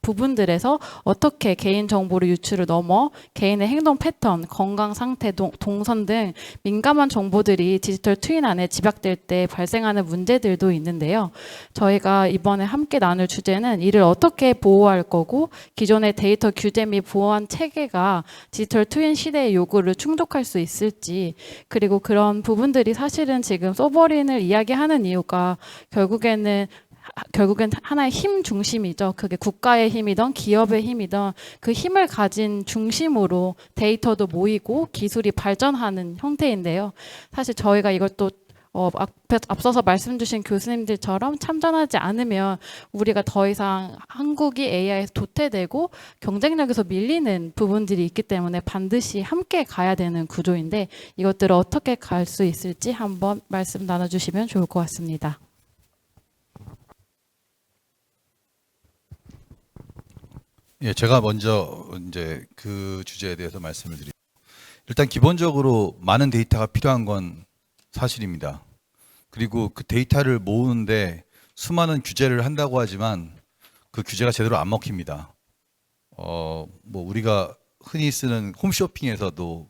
부분들에서 어떻게 개인 정보를 유출을 넘어 개인의 행동 패턴, 건강 상태, 동선 등 민감한 정보들이 디지털 트윈 안에 집약될 때 발생하는 문제들도 있는데요. 저희가 이번에 함께 나눌 주제는 이를 어떻게 보호할 거고 기존의 데이터 규제 및 보안 체계가 디지털 트윈 시대의 요구를 충족할 수 있을지, 그리고 그런 부분들이 사실은 지금 소버린을 이야기하는 이유가 결국엔 하나의 힘 중심이죠. 그게 국가의 힘이든 기업의 힘이든 그 힘을 가진 중심으로 데이터도 모이고 기술이 발전하는 형태인데요. 사실 저희가 이것도 앞서서 말씀 주신 교수님들처럼 참전하지 않으면 우리가 더 이상 한국이 AI에서 도태되고 경쟁력에서 밀리는 부분들이 있기 때문에 반드시 함께 가야 되는 구조인데 이것들을 어떻게 갈 수 있을지 한번 말씀 나눠주시면 좋을 것 같습니다. 예, 제가 먼저 이제 그 주제에 대해서 말씀을 드리죠. 일단 기본적으로 많은 데이터가 필요한 건 사실입니다. 그리고 그 데이터를 모으는데 수많은 규제를 한다고 하지만 그 규제가 제대로 안 먹힙니다. 뭐 우리가 흔히 쓰는 홈쇼핑에서도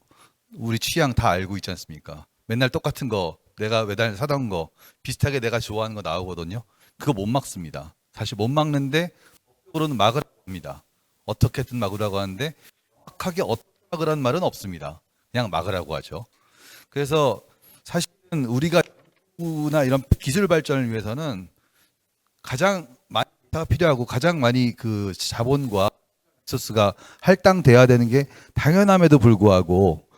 우리 취향 다 알고 있지 않습니까? 맨날 똑같은 거, 내가 매달 사던 거, 비슷하게 내가 좋아하는 거 나오거든요. 그거 못 막습니다. 사실 못 막는데 법적으로는 막으라고 합니다. 어떻게든 막으라고 하는데 정확하게 어떻게 막으라는 말은 없습니다. 그냥 막으라고 하죠. 그래서 사실은 우리가 나 이런 기술 발전을 위해서는 가장 많이 데이터가 필요하고 가장 많이 그 자본과 리소스가 할당돼야 되는 게 당연함에도 불구하고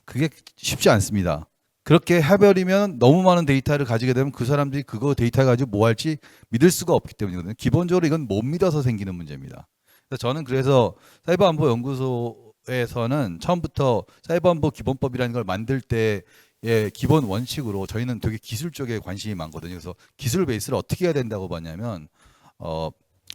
그게 쉽지 않습니다. 그렇게 해버리면 너무 많은 데이터를 가지게 되면 그 사람들이 그거 데이터 가지고 뭐 할지 믿을 수가 없기 때문이거든요. 기본적으로 이건 못 믿어서 생기는 문제입니다. 그래서 저는 사이버안보연구소에서는 처음부터 사이버안보 기본법이라는 걸 만들 때의 기본 원칙으로 저희는 되게 기술 쪽에 관심이 많거든요. 그래서 기술 베이스를 어떻게 해야 된다고 봤냐면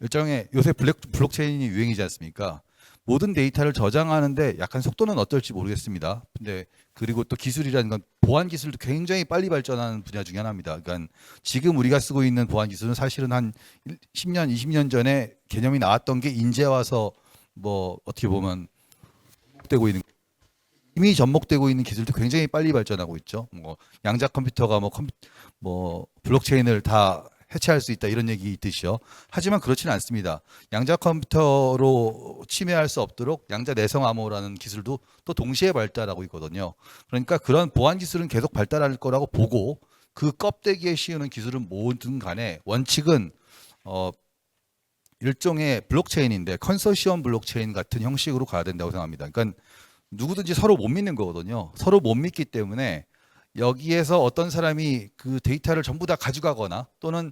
일종의 요새 블록체인이 유행이지 않습니까? 모든 데이터를 저장하는데 약간 속도는 어떨지 모르겠습니다. 근데 그리고 또 기술이라는 건 보안 기술도 굉장히 빨리 발전하는 분야 중에 하나입니다. 그러니까 지금 우리가 쓰고 있는 보안 기술은 사실은 한 10년, 20년 전에 개념이 나왔던 게 이제 와서 뭐 어떻게 보면 접목되고 있는 이미 접목되고 있는 기술도 굉장히 빨리 발전하고 있죠. 뭐 양자 컴퓨터가 뭐 블록체인을 다 해체할 수 있다 이런 얘기 있듯이요. 하지만 그렇지는 않습니다. 양자 컴퓨터로 침해할 수 없도록 양자 내성 암호라는 기술도 또 동시에 발달하고 있거든요. 그러니까 그런 보안 기술은 계속 발달할 거라고 보고 그 껍데기에 씌우는 기술은 뭐든 간에 원칙은 일종의 블록체인인데 컨소시엄 블록체인 같은 형식으로 가야 된다고 생각합니다. 그러니까 누구든지 서로 못 믿는 거거든요. 서로 못 믿기 때문에 여기에서 어떤 사람이 그 데이터를 전부 다 가져가거나 또는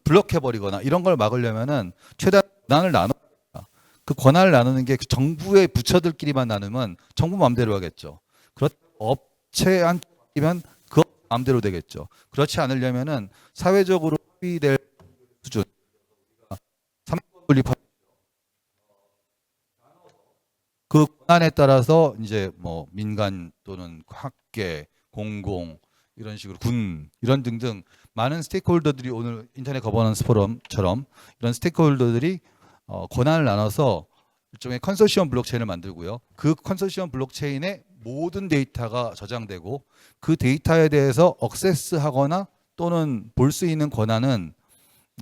블럭해버리거나 이런 걸 막으려면은 최대한 권한을 나눕니다. 그 권한을 나누는 게 정부의 부처들끼리만 나누면 정부 마음대로 하겠죠. 업체한테면 그 마음대로 되겠죠. 그렇지 않으려면은 사회적으로 합의될 수준, 삼권분립 그 권한에 따라서 이제 뭐 민간 또는 학계, 공공 이런 식으로 군 이런 등등 많은 스테이크홀더들이 오늘 인터넷 거버넌스 포럼처럼 이런 스테이크홀더들이 권한을 나눠서 일종의 컨소시엄 블록체인을 만들고요. 그 컨소시엄 블록체인에 모든 데이터가 저장되고 그 데이터에 대해서 억세스하거나 또는 볼 수 있는 권한은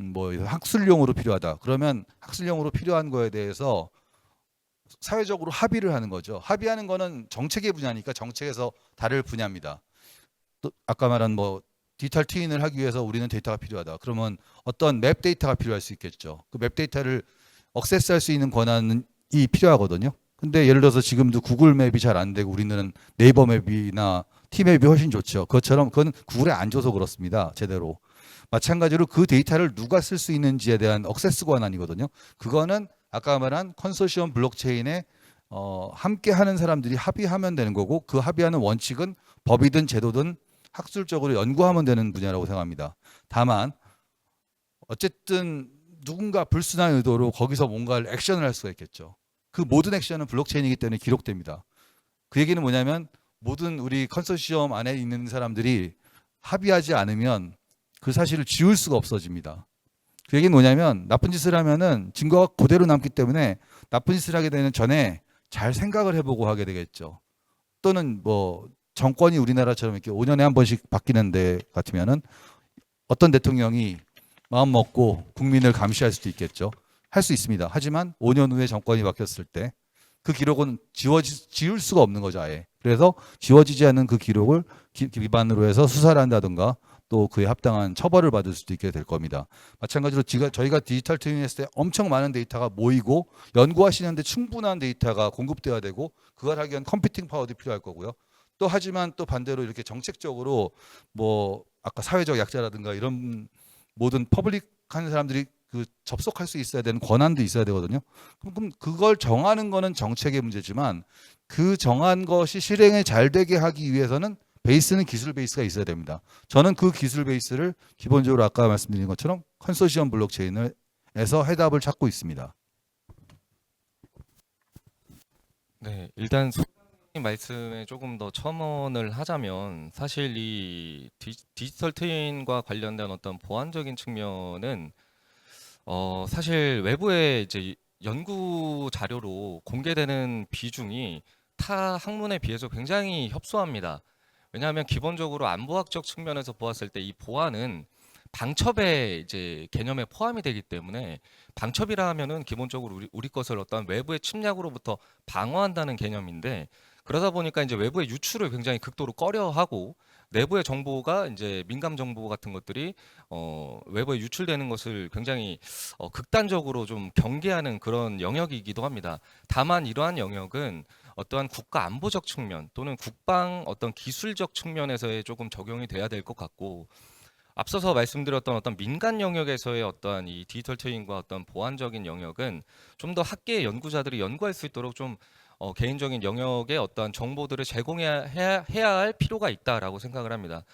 뭐 학술용으로 필요하다. 그러면 학술용으로 필요한 거에 대해서 사회적으로 합의를 하는 거죠. 합의하는 거는 정책의 분야니까 정책에서 다를 분야입니다. 또 아까 말한 뭐 디지털 트윈을 하기 위해서 우리는 데이터가 필요하다. 그러면 어떤 맵 데이터가 필요할 수 있겠죠. 그 맵 데이터를 억세스할 수 있는 권한이 필요하거든요. 근데 예를 들어서 지금도 구글 맵이 잘 안 되고 우리는 네이버 맵이나 티맵이 훨씬 좋죠. 그것처럼 그건 구글에 안 줘서 그렇습니다. 제대로. 마찬가지로 그 데이터를 누가 쓸 수 있는지에 대한 억세스 권한이거든요. 그거는 아까 말한 컨소시엄 블록체인에 함께 하는 사람들이 합의하면 되는 거고, 그 합의하는 원칙은 법이든 제도든 학술적으로 연구하면 되는 분야라고 생각합니다. 다만 어쨌든 누군가 불순한 의도로 거기서 뭔가 액션을 할 수가 있겠죠. 그 모든 액션은 블록체인이기 때문에 기록됩니다. 그 얘기는 뭐냐면 모든 우리 컨소시엄 안에 있는 사람들이 합의하지 않으면 그 사실을 지울 수가 없어집니다. 그 얘기는 뭐냐면 나쁜 짓을 하면은 증거가 그대로 남기 때문에 나쁜 짓을 하게 되는 전에 잘 생각을 해보고 하게 되겠죠. 또는 뭐 정권이 우리나라처럼 이렇게 5년에 한 번씩 바뀌는 데 같으면은 어떤 대통령이 마음 먹고 국민을 감시할 수도 있겠죠. 할 수 있습니다. 하지만 5년 후에 정권이 바뀌었을 때 그 기록은 지울 수가 없는 거죠, 아예. 그래서 지워지지 않는 그 기록을 기반으로 해서 수사를 한다든가 또 그에 합당한 처벌을 받을 수도 있게 될 겁니다. 마찬가지로 저희가 디지털 트윈 했을 때 엄청 많은 데이터가 모이고 연구하시는데 충분한 데이터가 공급돼야 되고 그걸 하기 위한 컴퓨팅 파워도 필요할 거고요. 또 하지만 또 반대로 이렇게 정책적으로 뭐 아까 사회적 약자라든가 이런 모든 퍼블릭한 사람들이 그 접속할 수 있어야 되는 권한도 있어야 되거든요. 그럼 그걸 정하는 거는 정책의 문제지만 그 정한 것이 실행이 잘 되게 하기 위해서는 베이스는 기술 베이스가 있어야 됩니다. 저는 그 기술 베이스를 기본적으로 아까 말씀드린 것처럼 컨소시엄 블록체인에서 해답을 찾고 있습니다. 네, 일단 소장님 말씀에 조금 더 첨언을 하자면 사실 이 디지털 트윈과 관련된 어떤 보안적인 측면은 사실 외부의 이제 연구 자료로 공개되는 비중이 타 학문에 비해서 굉장히 협소합니다. 왜냐하면 기본적으로 안보학적 측면에서 보았을 때 이 보안은 방첩의 이제 개념에 포함이 되기 때문에 방첩이라 하면은 기본적으로 우리 것을 어떤 외부의 침략으로부터 방어한다는 개념인데 그러다 보니까 이제 외부의 유출을 굉장히 극도로 꺼려하고 내부의 정보가 이제 민감 정보 같은 것들이 외부에 유출되는 것을 굉장히 극단적으로 좀 경계하는 그런 영역이기도 합니다. 다만 이러한 영역은 어떠한 국가 안보적 측면 또는 국방 어떤 기술적 측면에서의 조금 적용이 돼야 될 것 같고 앞서서 말씀드렸던 어떤 민간 영역에서의 어떠한 이 디지털 트윈과 어떤 보안적인 영역은 좀 더 학계 연구자들이 연구할 수 있도록 좀 개인적인 영역의 어떠한 정보들을 제공해야 할 필요가 있다라고 생각을 합니다.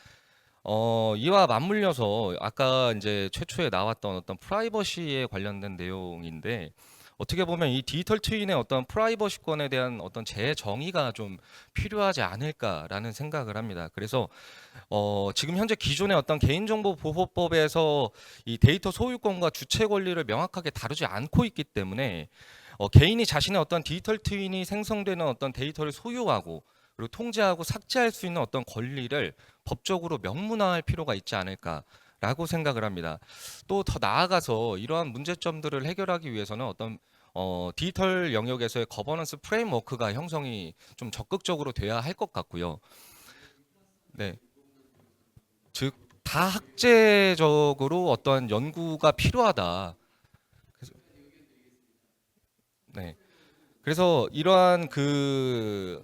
이와 맞물려서 아까 이제 최초에 나왔던 어떤 프라이버시에 관련된 내용인데 어떻게 보면 이 디지털 트윈의 어떤 프라이버시권에 대한 어떤 재정의가 좀 필요하지 않을까라는 생각을 합니다. 그래서 지금 현재 기존의 어떤 개인정보보호법에서 이 데이터 소유권과 주체 권리를 명확하게 다루지 않고 있기 때문에 개인이 자신의 어떤 디지털 트윈이 생성되는 어떤 데이터를 소유하고 그리고 통제하고 삭제할 수 있는 어떤 권리를 법적으로 명문화할 필요가 있지 않을까라고 생각을 합니다. 또 더 나아가서 이러한 문제점들을 해결하기 위해서는 어떤 디지털 영역에서의 거버넌스 프레임워크가 형성이 좀 적극적으로 돼야 할 것 같고요. 네. 즉 다학제적으로 어떠한 연구가 필요하다. 네. 그래서 이러한 그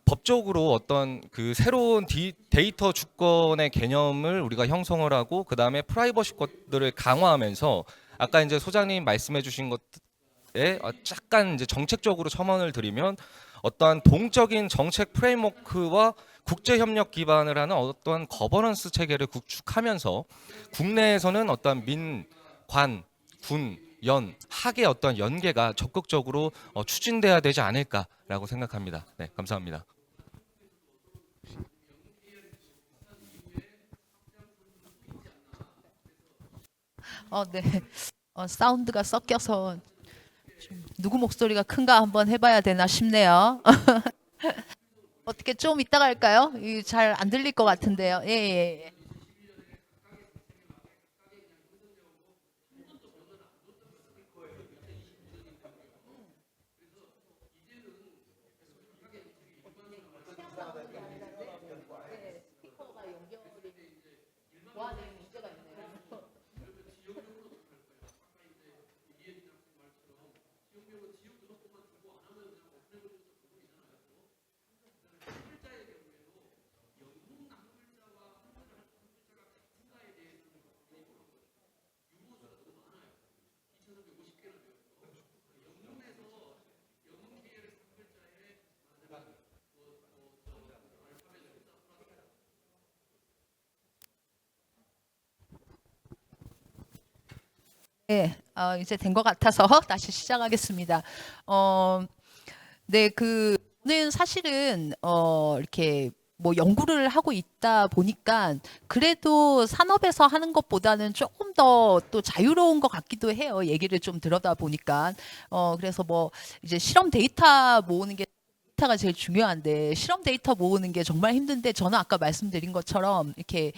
법적으로 어떤 그 새로운 데이터 주권의 개념을 우리가 형성을 하고 그 다음에 프라이버시 것들을 강화하면서 아까 이제 소장님 말씀해주신 것에 약간 이제 정책적으로 첨언을 드리면 어떠한 동적인 정책 프레임워크와 국제 협력 기반을 하는 어떠한 거버넌스 체계를 구축하면서 국내에서는 어떠한 민, 관, 군, 연, 학의 어떤 연계가 적극적으로 추진돼야 되지 않을까라고 생각합니다. 네, 감사합니다. 네. 사운드가 섞여서 좀 누구 목소리가 큰가 한번 해봐야 되나 싶네요. 어떻게 좀 이따가 할까요? 잘 안 들릴 것 같은데요. 예, 예, 예. 네, 이제 된 것 같아서 다시 시작하겠습니다. 네, 저는 사실은 이렇게 뭐 연구를 하고 있다 보니까 그래도 산업에서 하는 것보다는 조금 더 또 자유로운 것 같기도 해요. 얘기를 좀 들어다 보니까. 그래서 뭐 이제 실험 데이터 모으는 게 데이터가 제일 중요한데 실험 데이터 모으는 게 정말 힘든데 저는 아까 말씀드린 것처럼 이렇게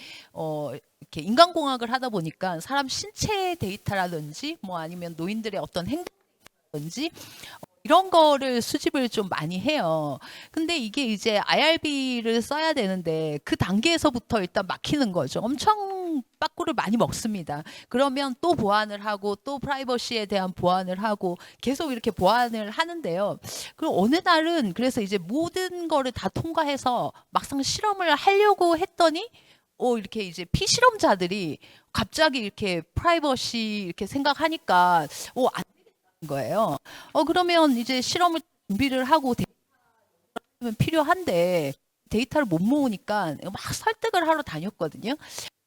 인간공학을 하다 보니까 사람 신체 데이터라든지 뭐 아니면 노인들의 어떤 행동이라든지 이런 거를 수집을 좀 많이 해요. 근데 이게 이제 IRB를 써야 되는데 그 단계에서부터 일단 막히는 거죠. 엄청 빠꾸를 많이 먹습니다. 그러면 또 보완을 하고 또 프라이버시에 대한 보완을 하고 계속 이렇게 보완을 하는데요. 그리고 어느 날은 그래서 이제 모든 거를 다 통과해서 막상 실험을 하려고 했더니 이렇게 이제 피실험자들이 갑자기 이렇게 프라이버시 이렇게 생각하니까 안 거예요. 그러면 이제 실험을 준비를 하고 데이터는 필요한데 데이터를 못 모으니까 막 설득을 하러 다녔거든요.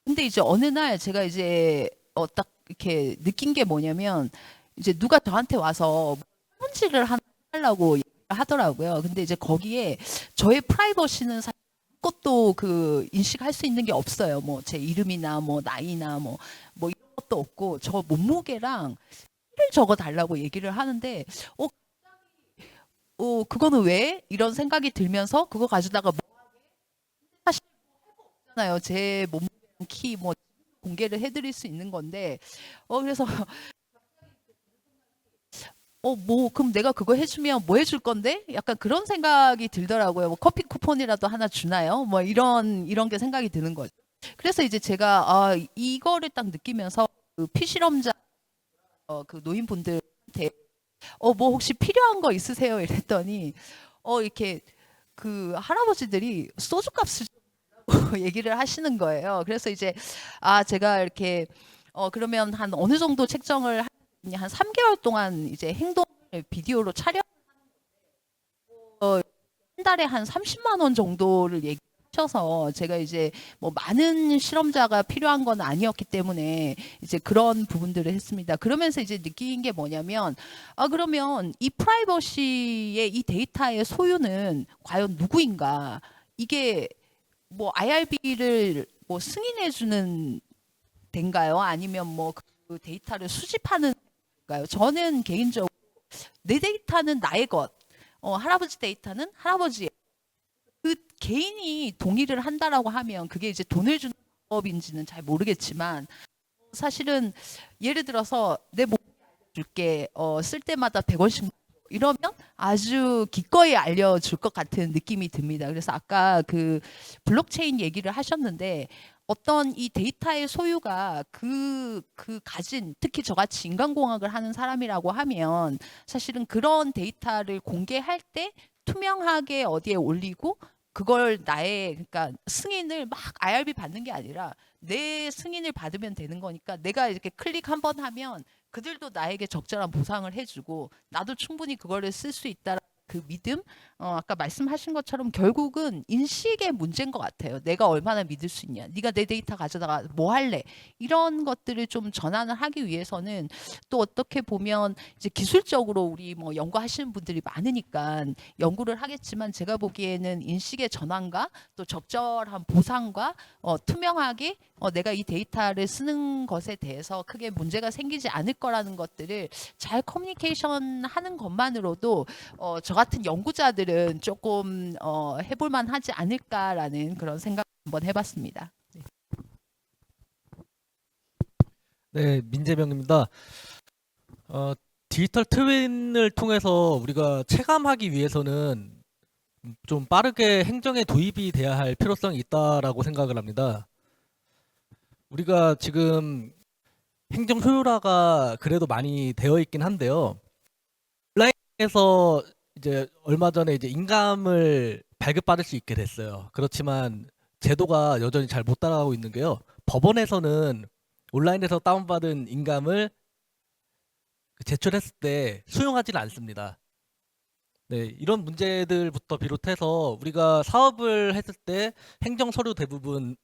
근데 이제 어느 날 제가 이제 딱 이렇게 느낀 게 뭐냐면 이제 누가 저한테 와서 설문지를 하려고 얘기를 하더라고요. 근데 이제 거기에 저의 프라이버시는 사실 것도 그 인식할 수 있는 게 없어요. 뭐 제 이름이나 뭐 나이나 뭐 이런 것도 없고 저 몸무게랑 적어 달라고 얘기를 하는데 그거는 왜? 이런 생각이 들면서 그거 가지다가 사실 없잖아요. 제 몸무게 키 뭐 공개를 해드릴 수 있는 건데 그래서 뭐 그럼 내가 그거 해주면 뭐 해줄 건데? 약간 그런 생각이 들더라고요. 뭐 커피 쿠폰이라도 하나 주나요? 뭐 이런 게 생각이 드는 거죠. 그래서 이제 제가 이거를 딱 느끼면서 그 피실험자 그 노인분들한테 뭐 혹시 필요한 거 있으세요? 이랬더니 이렇게 그 할아버지들이 소주값을 얘기를 하시는 거예요. 그래서 이제 제가 이렇게 그러면 한 어느 정도 책정을 한 3개월 동안 이제 행동을 비디오로 촬영 한 달에 한 30만 원 정도를 얘기하셔서 제가 이제 뭐 많은 실험자가 필요한 건 아니었기 때문에 이제 그런 부분들을 했습니다. 그러면서 이제 느낀 게 뭐냐면 그러면 이 프라이버시의 이 데이터의 소유는 과연 누구인가? 이게 뭐 IRB를 뭐 승인해 주는 데인가요? 아니면 뭐 그 데이터를 수집하는 데인가요? 저는 개인적으로 내 데이터는 나의 것, 할아버지 데이터는 할아버지의 그 개인이 동의를 한다라고 하면 그게 이제 돈을 주는 방법인지는 잘 모르겠지만 사실은 예를 들어서 내 몸 줄게 쓸 때마다 100원씩 이러면 아주 기꺼이 알려줄 것 같은 느낌이 듭니다. 그래서 아까 그 블록체인 얘기를 하셨는데 어떤 이 데이터의 소유가 그 가진 특히 저같이 인간공학을 하는 사람이라고 하면 사실은 그런 데이터를 공개할 때 투명하게 어디에 올리고 그걸 나의 그러니까 승인을 막 IRB 받는 게 아니라 내 승인을 받으면 되는 거니까 내가 이렇게 클릭 한 번 하면 그들도 나에게 적절한 보상을 해주고 나도 충분히 그거를 쓸 수 있다라는 그 믿음 아까 말씀하신 것처럼 결국은 인식의 문제인 것 같아요. 내가 얼마나 믿을 수 있냐. 네가 내 데이터 가져다가 뭐 할래. 이런 것들을 좀 전환을 하기 위해서는 또 어떻게 보면 이제 기술적으로 우리 뭐 연구하시는 분들이 많으니까 연구를 하겠지만 제가 보기에는 인식의 전환과 또 적절한 보상과 투명하게 내가 이 데이터를 쓰는 것에 대해서 크게 문제가 생기지 않을 거라는 것들을 잘 커뮤니케이션 하는 것만으로도 저 같은 연구자들은 조금 해볼만 하지 않을까라는 그런 생각 한번 해봤습니다. 네, 민재명입니다. 디지털 트윈을 통해서 우리가 체감하기 위해서는 좀 빠르게 행정에 도입이 돼야 할 필요성이 있다라고 생각을 합니다. 우리가 지금 행정 효율화가 그래도 많이 되어 있긴 한데요. 온라인에서 이제 얼마 전에 이제 인감을 발급받을 수 있게 됐어요. 그렇지만 제도가 여전히 잘 못 따라가고 있는 게요. 법원에서는 온라인에서 다운받은 인감을 제출했을 때 수용하지는 않습니다. 네, 이런 문제들부터 비롯해서 우리가 사업을 했을 때 행정 서류 대부분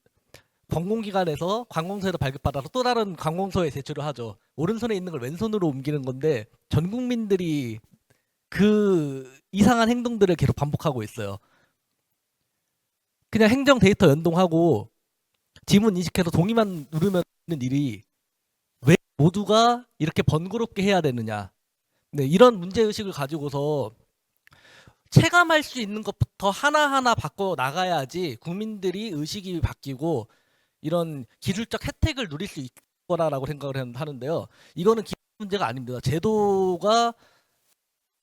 관공기관에서 관공서에서 발급받아서 또 다른 관공서에 제출을 하죠. 오른손에 있는 걸 왼손으로 옮기는 건데 전 국민들이 그 이상한 행동들을 계속 반복하고 있어요. 그냥 행정 데이터 연동하고 지문 인식해서 동의만 누르면 되는 일이 왜 모두가 이렇게 번거롭게 해야 되느냐. 네, 이런 문제의식을 가지고서 체감할 수 있는 것부터 하나하나 바꿔 나가야지 국민들이 의식이 바뀌고 이런 기술적 혜택을 누릴 수 있을 거라고 생각을 하는데요. 이거는 기술 문제가 아닙니다. 제도가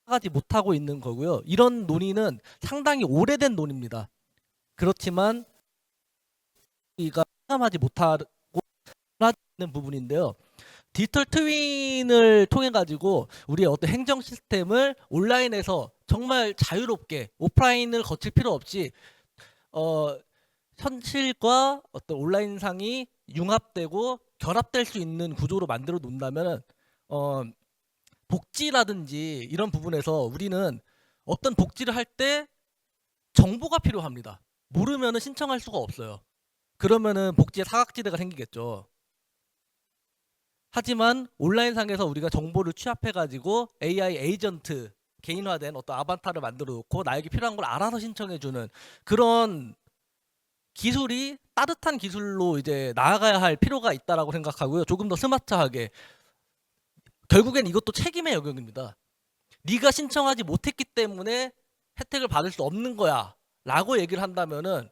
하지 못하고 있는 거고요. 이런 논의는 상당히 오래된 논의입니다. 그렇지만 이가 체감하지 못하고 있는 부분인데요. 디지털 트윈을 통해 가지고 우리의 어떤 행정 시스템을 온라인에서 정말 자유롭게 오프라인을 거칠 필요 없이 현실과 어떤 온라인상이 융합되고 결합될 수 있는 구조로 만들어 놓는다면 복지라든지 이런 부분에서 우리는 어떤 복지를 할 때 정보가 필요합니다. 모르면은 신청할 수가 없어요. 그러면은 복지의 사각지대가 생기겠죠. 하지만 온라인상에서 우리가 정보를 취합해가지고 AI 에이전트 개인화된 어떤 아바타를 만들어 놓고 나에게 필요한 걸 알아서 신청해주는 그런 기술이 따뜻한 기술로 이제 나아가야 할 필요가 있다라고 생각하고요. 조금 더 스마트하게. 결국엔 이것도 책임의 영역입니다. 네가 신청하지 못했기 때문에 혜택을 받을 수 없는 거야 라고 얘기를 한다면은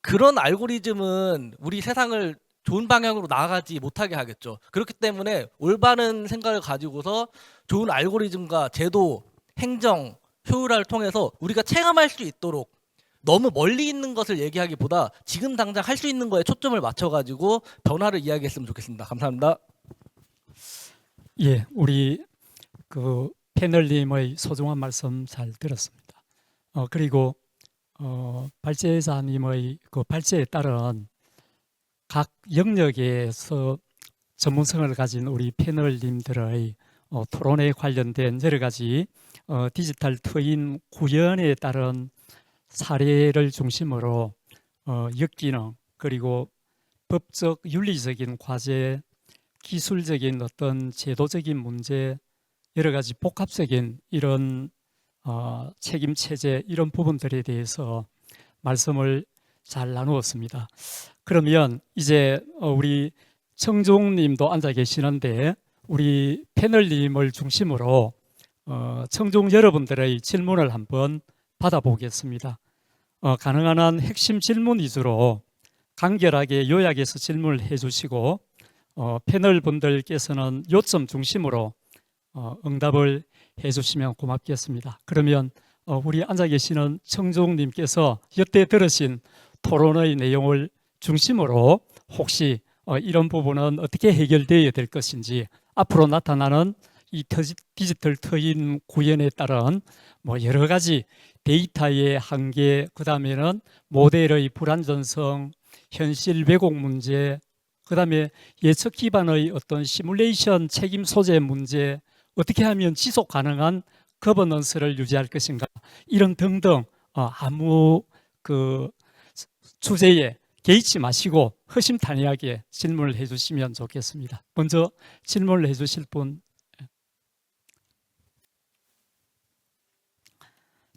그런 알고리즘은 우리 세상을 좋은 방향으로 나아가지 못하게 하겠죠. 그렇기 때문에 올바른 생각을 가지고서 좋은 알고리즘과 제도, 행정, 효율화를 통해서 우리가 체감할 수 있도록 너무 멀리 있는 것을 얘기하기보다 지금 당장 할 수 있는 거에 초점을 맞춰가지고 변화를 이야기했으면 좋겠습니다. 감사합니다. 예, 우리 그 패널님의 소중한 말씀 잘 들었습니다. 그리고 발제자님의 그 발제에 따른 각 영역에서 전문성을 가진 우리 패널님들의 토론에 관련된 여러 가지 디지털 트윈 구현에 따른 사례를 중심으로 역기능 그리고 법적 윤리적인 과제, 기술적인 어떤 제도적인 문제, 여러 가지 복합적인 이런 책임 체제 이런 부분들에 대해서 말씀을 잘 나누었습니다. 그러면 이제 우리 청종님도 앉아 계시는데 우리 패널님을 중심으로 청종 여러분들의 질문을 한번 받아보겠습니다. 가능한 한 핵심 질문 위주로 간결하게 요약해서 질문을 해주시고 패널 분들께서는 요점 중심으로 응답을 해주시면 고맙겠습니다. 그러면 우리 앉아 계시는 청종님께서 여태 들으신 토론의 내용을 중심으로 혹시 이런 부분은 어떻게 해결되어야 될 것인지 앞으로 나타나는 이 디지털 트윈 구현에 따른 뭐 여러 가지 데이터의 한계, 그 다음에는 모델의 불안전성, 현실 왜곡 문제, 그 다음에 예측 기반의 어떤 시뮬레이션 책임 소재 문제, 어떻게 하면 지속 가능한 거버넌스를 유지할 것인가, 이런 등등 아무 그 주제에 개의치 마시고 허심탄회하게 질문을 해주시면 좋겠습니다. 먼저 질문을 해주실 분.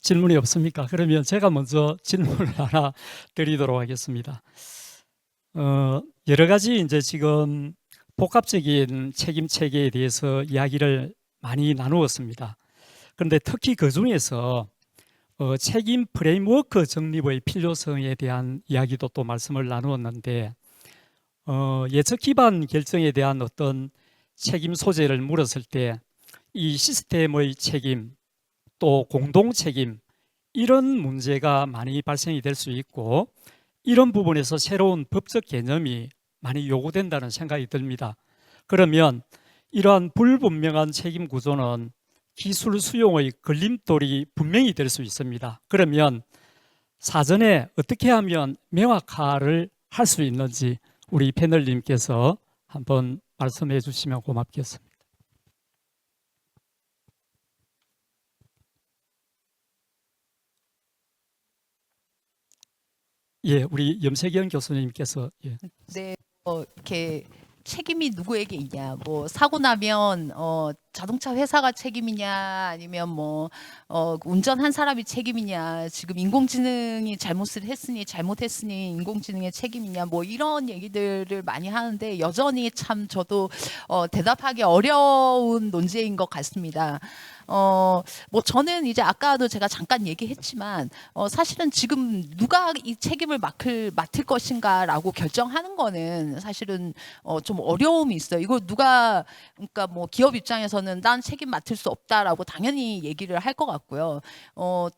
질문이 없습니까? 그러면 제가 먼저 질문을 하나 드리도록 하겠습니다. 여러 가지 이제 지금 복합적인 책임 체계에 대해서 이야기를 많이 나누었습니다. 그런데 특히 그 중에서 책임 프레임워크 정립의 필요성에 대한 이야기도 또 말씀을 나누었는데 예측 기반 결정에 대한 어떤 책임 소재를 물었을 때 이 시스템의 책임 또 공동 책임 이런 문제가 많이 발생이 될 수 있고 이런 부분에서 새로운 법적 개념이 많이 요구된다는 생각이 듭니다. 그러면 이러한 불분명한 책임 구조는 기술 수용의 걸림돌이 분명히 될 수 있습니다. 그러면 사전에 어떻게 하면 명확화를 할 수 있는지 우리 패널님께서 한번 말씀해 주시면 고맙겠습니다. 예, 우리 염세경 교수님께서. 예. 네, 이렇게 책임이 누구에게 있냐? 뭐 사고 나면 자동차 회사가 책임이냐, 아니면 뭐 운전한 사람이 책임이냐? 지금 인공지능이 잘못을 했으니 잘못했으니 인공지능의 책임이냐? 뭐 이런 얘기들을 많이 하는데 여전히 참 저도 대답하기 어려운 논제인 것 같습니다. 뭐 저는 이제 아까도 제가 잠깐 얘기했지만 사실은 지금 누가 이 책임을 맡을 것인가라고 결정하는 거는 사실은 좀 어려움이 있어요. 이거 누가 그러니까 뭐 기업 입장에서는 난 책임 맡을 수 없다라고 당연히 얘기를 할 것 같고요.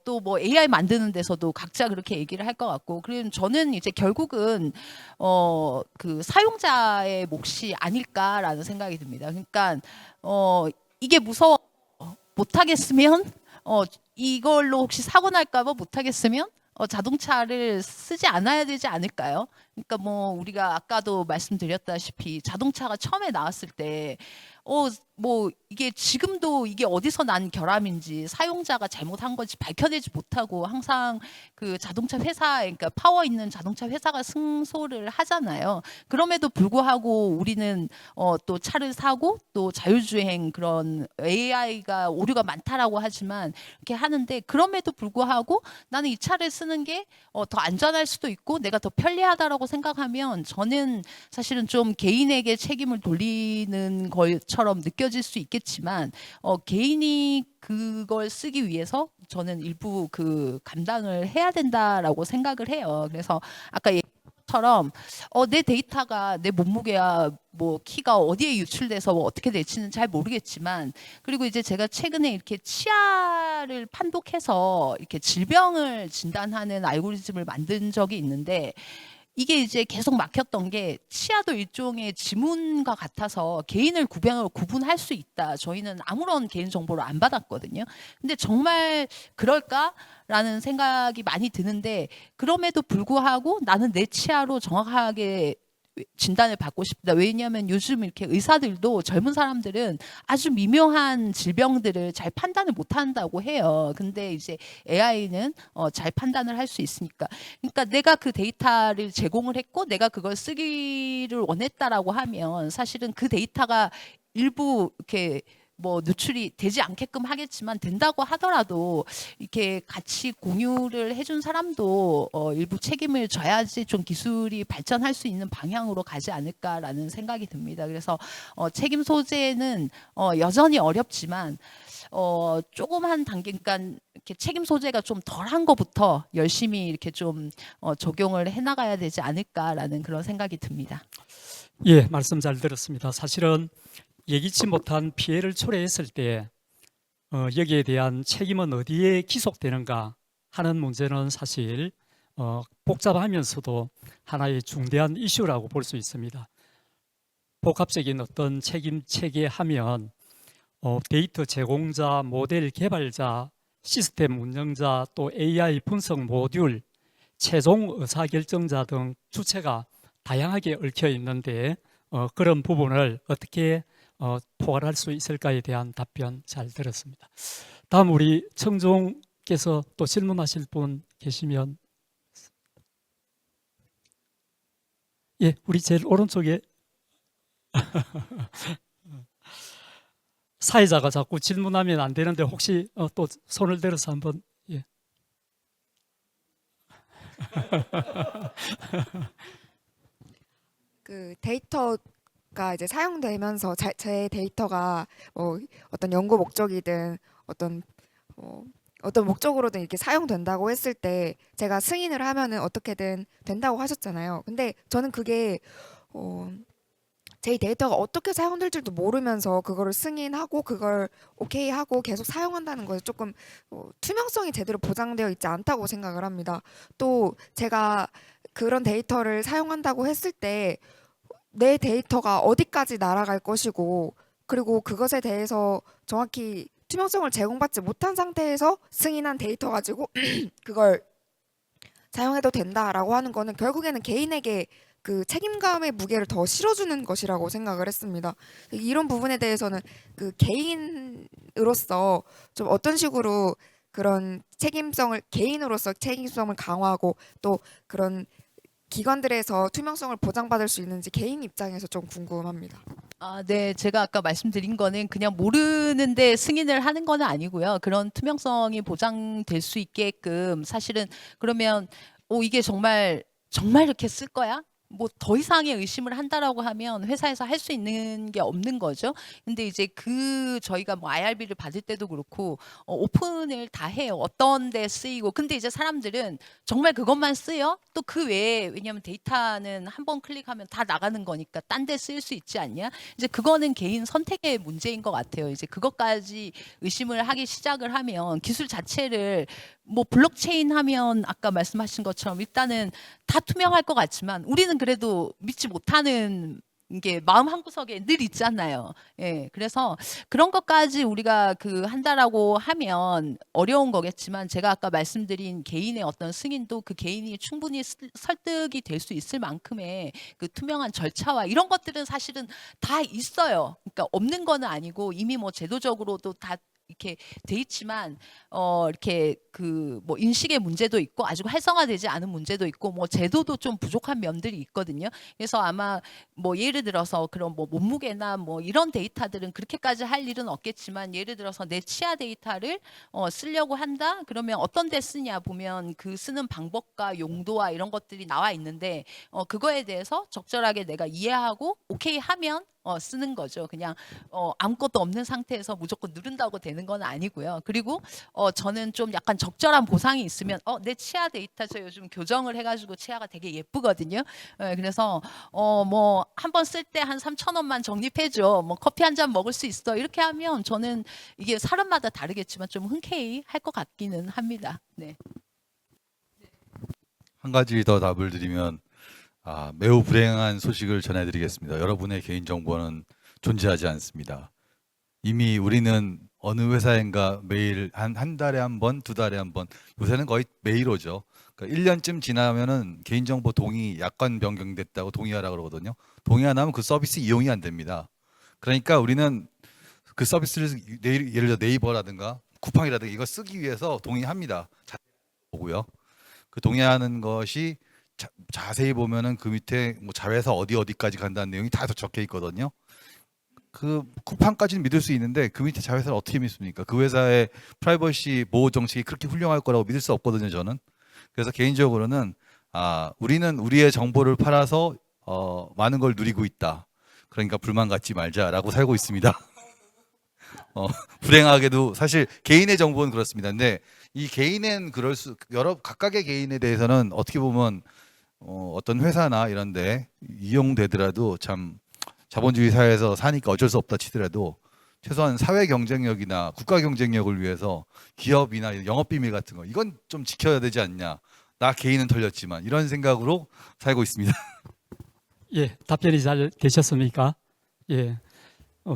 또 뭐 AI 만드는 데서도 각자 그렇게 얘기를 할 것 같고. 그럼 저는 이제 결국은 그 사용자의 몫이 아닐까라는 생각이 듭니다. 그러니까 이게 무서워. 못하겠으면 이걸로 혹시 사고 날까봐 못하겠으면 자동차를 쓰지 않아야 되지 않을까요? 그러니까 뭐 우리가 아까도 말씀드렸다시피 자동차가 처음에 나왔을 때 뭐 이게 지금도 이게 어디서 난 결함인지 사용자가 잘못한 건지 밝혀내지 못하고 항상 그 자동차 회사, 그러니까 파워 있는 자동차 회사가 승소를 하잖아요. 그럼에도 불구하고 우리는 또 차를 사고 또 자율주행 그런 AI가 오류가 많다라고 하지만 이렇게 하는데 그럼에도 불구하고 나는 이 차를 쓰는 게 더 안전할 수도 있고 내가 더 편리하다라고 생각하면 저는 사실은 좀 개인에게 책임을 돌리는 것처럼 느껴질 수 있겠지만 개인이 그걸 쓰기 위해서 저는 일부 그 감당을 해야 된다라고 생각을 해요. 그래서 아까 처럼 내 데이터가 내 몸무게야 뭐 키가 어디에 유출돼서 뭐 어떻게 될지는 잘 모르겠지만 그리고 이제 제가 최근에 이렇게 치아를 판독해서 이렇게 질병을 진단하는 알고리즘을 만든 적이 있는데 이게 이제 계속 막혔던 게 치아도 일종의 지문과 같아서 개인을 구분할 수 있다. 저희는 아무런 개인 정보를 안 받았거든요. 근데 정말 그럴까라는 생각이 많이 드는데 그럼에도 불구하고 나는 내 치아로 정확하게 진단을 받고 싶다. 왜냐하면 요즘 이렇게 의사들도 젊은 사람들은 아주 미묘한 질병들을 잘 판단을 못 한다고 해요. 근데 이제 AI는 잘 판단을 할 수 있으니까. 그러니까 내가 그 데이터를 제공을 했고 내가 그걸 쓰기를 원했다라고 하면 사실은 그 데이터가 일부 이렇게 뭐 누출이 되지 않게끔 하겠지만 된다고 하더라도 이렇게 같이 공유를 해준 사람도 일부 책임을 져야지 좀 기술이 발전할 수 있는 방향으로 가지 않을까라는 생각이 듭니다. 그래서 책임 소재는 여전히 어렵지만 조그만 단계, 그러니까 이렇게 책임 소재가 좀 덜한 것부터 열심히 이렇게 좀 적용을 해나가야 되지 않을까라는 그런 생각이 듭니다. 예, 말씀 잘 들었습니다. 사실은 예기치 못한 피해를 초래했을 때 여기에 대한 책임은 어디에 기속되는가 하는 문제는 사실 복잡하면서도 하나의 중대한 이슈라고 볼 수 있습니다. 복합적인 어떤 책임 체계하면 데이터 제공자, 모델 개발자, 시스템 운영자, 또 AI 분석 모듈, 최종 의사결정자 등 주체가 다양하게 얽혀 있는데 그런 부분을 어떻게 포괄할 수 있을까에 대한 답변 잘 들었습니다. 다음 우리 청종께서 또 질문하실 분 계시면 예, 우리 제일 오른쪽에 사회자가 자꾸 질문하면 안 되는데 혹시 또 손을 들어서 한번 예. 그 데이터가 이제 사용되면서 제 데이터가 뭐 어떤 연구 목적이든 어떤 목적으로든 이렇게 사용된다고 했을 때 제가 승인을 하면은 어떻게든 된다고 하셨잖아요. 근데 저는 그게 제 데이터가 어떻게 사용될지도 모르면서 그거를 승인하고 그걸 오케이 하고 계속 사용한다는 것이 조금 투명성이 제대로 보장되어 있지 않다고 생각을 합니다. 또 제가 그런 데이터를 사용한다고 했을 때 내 데이터가 어디까지 날아갈 것이고 그리고 그것에 대해서 정확히 투명성을 제공받지 못한 상태에서 승인한 데이터 가지고 그걸 사용해도 된다라고 하는 거는 결국에는 개인에게 그 책임감의 무게를 더 실어주는 것이라고 생각을 했습니다. 이런 부분에 대해서는 그 개인으로서 좀 어떤 식으로 그런 책임성을 개인으로서 책임성을 강화하고 또 그런 기관들에서 투명성을 보장받을 수 있는지 개인 입장에서 좀 궁금합니다. 아, 네. 제가 아까 말씀드린 거는 그냥 모르는데 승인을 하는 건 아니고요. 그런 투명성이 보장될 수 있게끔 사실은 그러면 이게 정말 이렇게 쓸 거야? 뭐 더 이상의 의심을 한다라고 하면 회사에서 할 수 있는 게 없는 거죠. 근데 이제 저희가 뭐 IRB를 받을 때도 그렇고 오픈을 다 해요. 어떤 데 쓰이고. 근데 이제 사람들은 정말 그것만 쓰여? 또 그 외에 왜냐면 데이터는 한 번 클릭하면 다 나가는 거니까 딴 데 쓰일 수 있지 않냐? 이제 그거는 개인 선택의 문제인 것 같아요. 이제 그것까지 의심을 하기 시작을 하면 기술 자체를 뭐 블록체인 하면 아까 말씀하신 것처럼 일단은 다 투명할 것 같지만 우리는 그래도 믿지 못하는 게 마음 한구석에 늘 있잖아요. 예, 그래서 그런 것까지 우리가 한다라고 하면 어려운 거겠지만 제가 아까 말씀드린 개인의 어떤 승인도 그 개인이 충분히 설득이 될 수 있을 만큼의 그 투명한 절차와 이런 것들은 사실은 다 있어요. 그러니까 없는 거는 아니고 이미 뭐 제도적으로도 다 이렇게 돼 있지만 이렇게 뭐 인식의 문제도 있고 아직 활성화되지 않은 문제도 있고 뭐 제도도 좀 부족한 면들이 있거든요. 그래서 아마 뭐 예를 들어서 그런 뭐 몸무게나 뭐 이런 데이터들은 그렇게까지 할 일은 없겠지만 예를 들어서 내 치아 데이터를 쓰려고 한다 그러면 어떤 데 쓰냐 보면 그 쓰는 방법과 용도와 이런 것들이 나와 있는데 그거에 대해서 적절하게 내가 이해하고 오케이 하면 쓰는 거죠. 그냥 아무것도 없는 상태에서 무조건 누른다고 되는 건 아니고요. 그리고 저는 좀 약간 적절한 보상이 있으면 내 치아 데이터 저 요즘 교정을 해가지고 치아가 되게 예쁘거든요. 그래서 뭐 한 번 쓸 때 한 3,000원만 적립해줘. 뭐 커피 한 잔 먹을 수 있어. 이렇게 하면 저는 이게 사람마다 다르겠지만 좀 흔쾌히 할 것 같기는 합니다. 네. 한 가지 더 답을 드리면 매우 불행한 소식을 전해드리겠습니다. 여러분의 개인정보는 존재하지 않습니다. 이미 우리는 어느 회사인가 매일 한 달에 한 번, 두 달에 한 번, 요새는 거의 매일 오죠. 그러니까 1년쯤 지나면은 개인정보 동의 약관 변경됐다고 동의하라 그러거든요. 동의 안 하면 그 서비스 이용이 안 됩니다. 그러니까 우리는 그 서비스를 예를 들어 네이버라든가 쿠팡이라든가 이거 쓰기 위해서 동의합니다. 보고요. 그 동의하는 것이 자세히 보면은 그 밑에 뭐 자회사 어디까지 간다는 내용이 다 적혀 있거든요. 그 쿠팡까지는 믿을 수 있는데 그 밑에 자회사를 어떻게 믿습니까? 그 회사의 프라이버시 보호 정책이 그렇게 훌륭할 거라고 믿을 수 없거든요, 저는. 그래서 개인적으로는 우리는 우리의 정보를 팔아서 많은 걸 누리고 있다. 그러니까 불만 갖지 말자라고 살고 있습니다. 불행하게도 사실 개인의 정보는 그렇습니다. 근데 이 개인은 각각의 개인에 대해서는 어떻게 보면 어떤 회사나 이런데 이용되더라도 참 자본주의 사회에서 사니까 어쩔 수 없다 치더라도 최소한 사회 경쟁력이나 국가 경쟁력을 위해서 기업이나 영업 비밀 같은 거 이건 좀 지켜야 되지 않냐. 나 개인은 털렸지만 이런 생각으로 살고 있습니다. 예, 답변이 잘 되셨습니까? 예,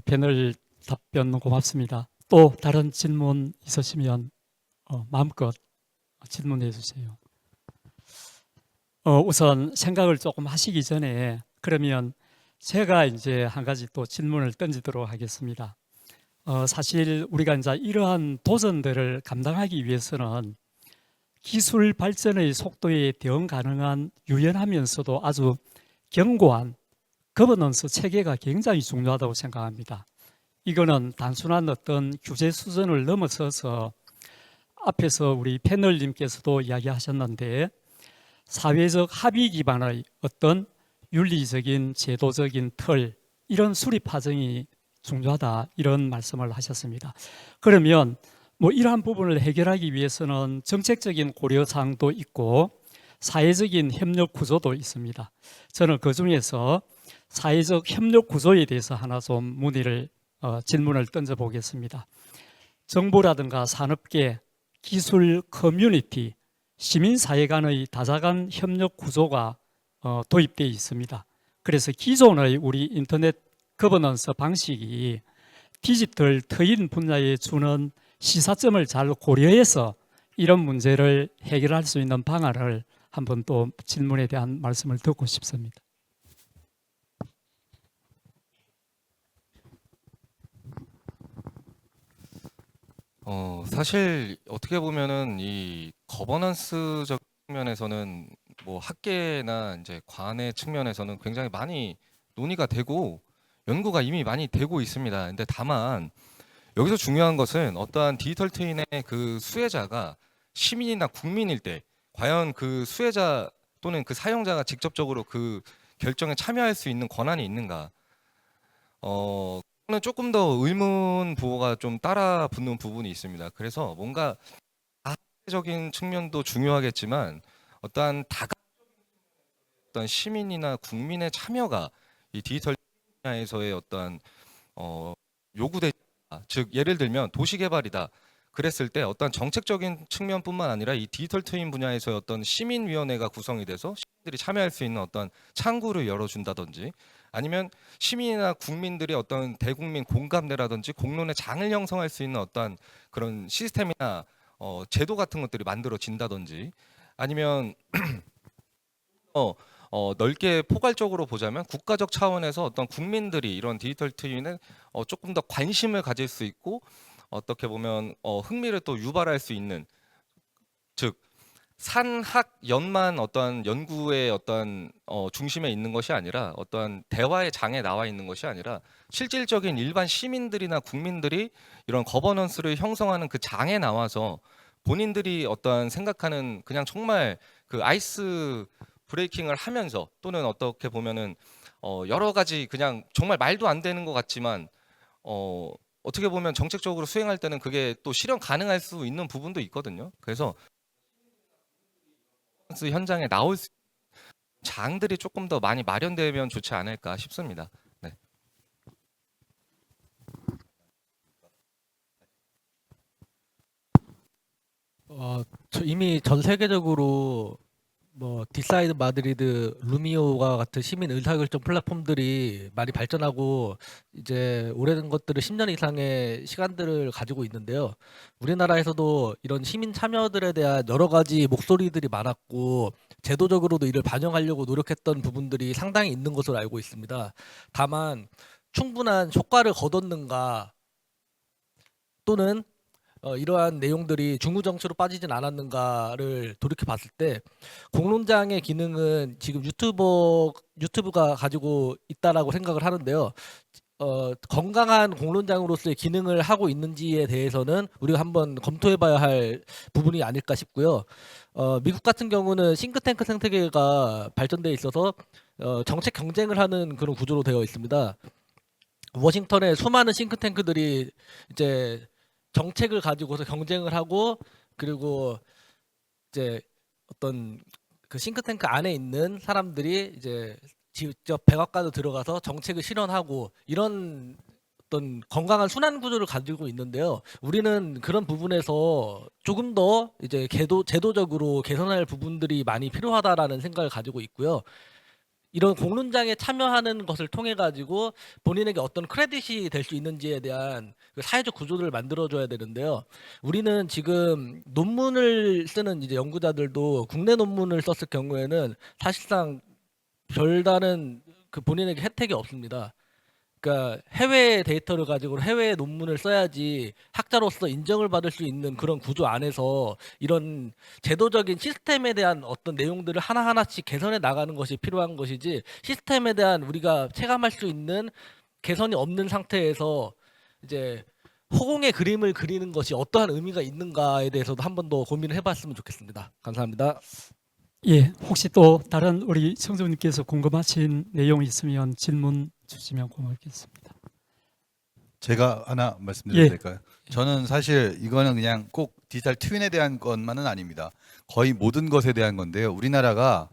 패널 답변 고맙습니다. 또 다른 질문 있으시면 마음껏 질문해 주세요. 우선 생각을 조금 하시기 전에 그러면 제가 이제 한 가지 또 질문을 던지도록 하겠습니다. 사실 우리가 이제 이러한 도전들을 감당하기 위해서는 기술 발전의 속도에 대응 가능한 유연하면서도 아주 견고한 거버넌스 체계가 굉장히 중요하다고 생각합니다. 이거는 단순한 어떤 규제 수준을 넘어서서 앞에서 우리 패널님께서도 이야기하셨는데 사회적 합의 기반의 어떤 윤리적인 제도적인 틀 이런 수립 과정이 중요하다 이런 말씀을 하셨습니다. 그러면 뭐 이러한 부분을 해결하기 위해서는 정책적인 고려사항도 있고 사회적인 협력 구조도 있습니다. 저는 그 중에서 사회적 협력 구조에 대해서 하나 좀 질문을 던져보겠습니다. 정부라든가 산업계, 기술 커뮤니티, 시민사회 간의 다자간 협력 구조가 도입되어 있습니다. 그래서 기존의 우리 인터넷 거버넌스 방식이 디지털 트윈 분야에 주는 시사점을 잘 고려해서 이런 문제를 해결할 수 있는 방안을 한번 또 질문에 대한 말씀을 듣고 싶습니다. 사실 어떻게 보면은 이 거버넌스적 면에서는 뭐 학계나 이제 관의 측면에서는 굉장히 많이 논의가 되고 연구가 이미 많이 되고 있습니다. 근데 다만 여기서 중요한 것은 어떠한 디지털 트윈의 그 수혜자가 시민이나 국민일 때 과연 그 수혜자 또는 그 사용자가 직접적으로 그 결정에 참여할 수 있는 권한이 있는가? 그거는 조금 더 의문 부호가 좀 따라 붙는 부분이 있습니다. 그래서 뭔가 다각적인 측면도 중요하겠지만 어떠한 어떤 시민이나 국민의 참여가 이 디지털 분야에서의 어떠한 요구되지 않나. 즉 예를 들면 도시 개발이다. 그랬을 때 어떤 정책적인 측면뿐만 아니라 이 디지털 트윈 분야에서 어떤 시민위원회가 구성이 돼서 시민들이 참여할 수 있는 어떤 창구를 열어준다든지 아니면 시민이나 국민들이 어떤 대국민 공감대라든지 공론의 장을 형성할 수 있는 어떤 그런 시스템이나 제도 같은 것들이 만들어진다든지 아니면 넓게 포괄적으로 보자면 국가적 차원에서 어떤 국민들이 이런 디지털 트윈에 조금 더 관심을 가질 수 있고 어떻게 보면 흥미를 또 유발할 수 있는 즉 산학연만 어떤 연구의 어떤 중심에 있는 것이 아니라 어떠한 대화의 장에 나와 있는 것이 아니라 실질적인 일반 시민들이나 국민들이 이런 거버넌스를 형성하는 그 장에 나와서 본인들이 어떠한 생각하는 그냥 정말 그 아이스 브레이킹을 하면서 또는 어떻게 보면은 여러 가지 그냥 정말 말도 안 되는 것 같지만 어떻게 보면 정책적으로 수행할 때는 그게 또 실현 가능할 수 있는 부분도 있거든요. 그래서 현장에 나올 수 있는 장들이 조금 더 많이 마련되면 좋지 않을까 싶습니다. 네. 저 이미 전 세계적으로 뭐 디사이드 마드리드, 루미오와 같은 시민 의사결정 플랫폼들이 많이 발전하고 이제 오래된 것들을 10년 이상의 시간들을 가지고 있는데요. 우리나라에서도 이런 시민 참여들에 대한 여러 가지 목소리들이 많았고 제도적으로도 이를 반영하려고 노력했던 부분들이 상당히 있는 것으로 알고 있습니다. 다만 충분한 효과를 거뒀는가 또는 이러한 내용들이 중구정치로 빠지진 않았는가를 돌이켜 봤을 때 공론장의 기능은 지금 유튜브가 가지고 있다라고 생각을 하는데요. 건강한 공론장으로서의 기능을 하고 있는지에 대해서는 우리가 한번 검토해봐야 할 부분이 아닐까 싶고요. 미국 같은 경우는 싱크탱크 생태계가 발전돼 있어서 정책 경쟁을 하는 그런 구조로 되어 있습니다. 워싱턴에 수많은 싱크탱크들이 이제 정책을 가지고서 경쟁을 하고 그리고 이제 어떤 그 싱크탱크 안에 있는 사람들이 이제 직접 백악관으로 들어가서 정책을 실현하고 이런 어떤 건강한 순환 구조를 가지고 있는데요. 우리는 그런 부분에서 조금 더 이제 제도적으로 개선할 부분들이 많이 필요하다라는 생각을 가지고 있고요. 이런 공론장에 참여하는 것을 통해 가지고 본인에게 어떤 크레딧이 될 수 있는지에 대한 그 사회적 구조를 만들어줘야 되는데요. 우리는 지금 논문을 쓰는 이제 연구자들도 국내 논문을 썼을 경우에는 사실상 별다른 그 본인에게 혜택이 없습니다. 그러니까 해외 데이터를 가지고 해외 논문을 써야지 학자로서 인정을 받을 수 있는 그런 구조 안에서 이런 제도적인 시스템에 대한 어떤 내용들을 하나하나씩 개선해 나가는 것이 필요한 것이지 시스템에 대한 우리가 체감할 수 있는 개선이 없는 상태에서 이제 허공의 그림을 그리는 것이 어떠한 의미가 있는가에 대해서도 한 번 더 고민을 해봤으면 좋겠습니다. 감사합니다. 예, 혹시 또 다른 우리 성도님께서 궁금하신 내용이 있으면 질문 주시면 고맙겠습니다. 제가 하나 말씀드려도 예. 될까요? 저는 사실 이거는 그냥 꼭 디지털 트윈에 대한 것만은 아닙니다. 거의 모든 것에 대한 건데요. 우리나라가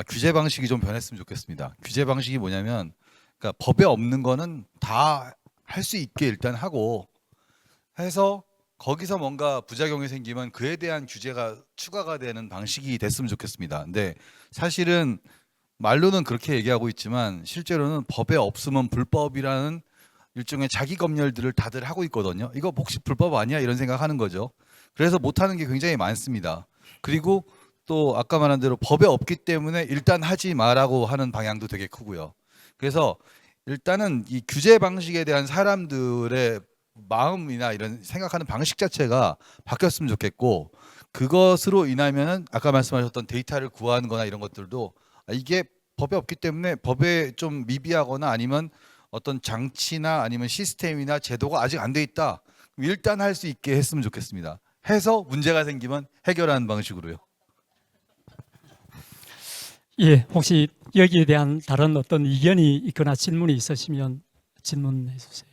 규제 방식이 좀 변했으면 좋겠습니다. 규제 방식이 뭐냐면 그러니까 법에 없는 거는 다 할 수 있게 일단 하고 해서 거기서 뭔가 부작용이 생기면 그에 대한 규제가 추가가 되는 방식이 됐으면 좋겠습니다. 근데 사실은 말로는 그렇게 얘기하고 있지만 실제로는 법에 없으면 불법이라는 일종의 자기 검열들을 다들 하고 있거든요. 이거 혹시 불법 아니야? 이런 생각하는 거죠. 그래서 못하는 게 굉장히 많습니다. 그리고 또 아까 말한 대로 법에 없기 때문에 일단 하지 마라고 하는 방향도 되게 크고요. 그래서 일단은 이 규제 방식에 대한 사람들의 마음이나 이런 생각하는 방식 자체가 바뀌었으면 좋겠고 그것으로 인하면은 아까 말씀하셨던 데이터를 구하는 거나 이런 것들도 이게 법에 없기 때문에 법에 좀 미비하거나 아니면 어떤 장치나 아니면 시스템이나 제도가 아직 안 돼 있다. 그럼 일단 할 수 있게 했으면 좋겠습니다. 해서 문제가 생기면 해결하는 방식으로요. 예, 혹시 여기에 대한 다른 어떤 의견이 있거나 질문이 있으시면 질문해 주세요.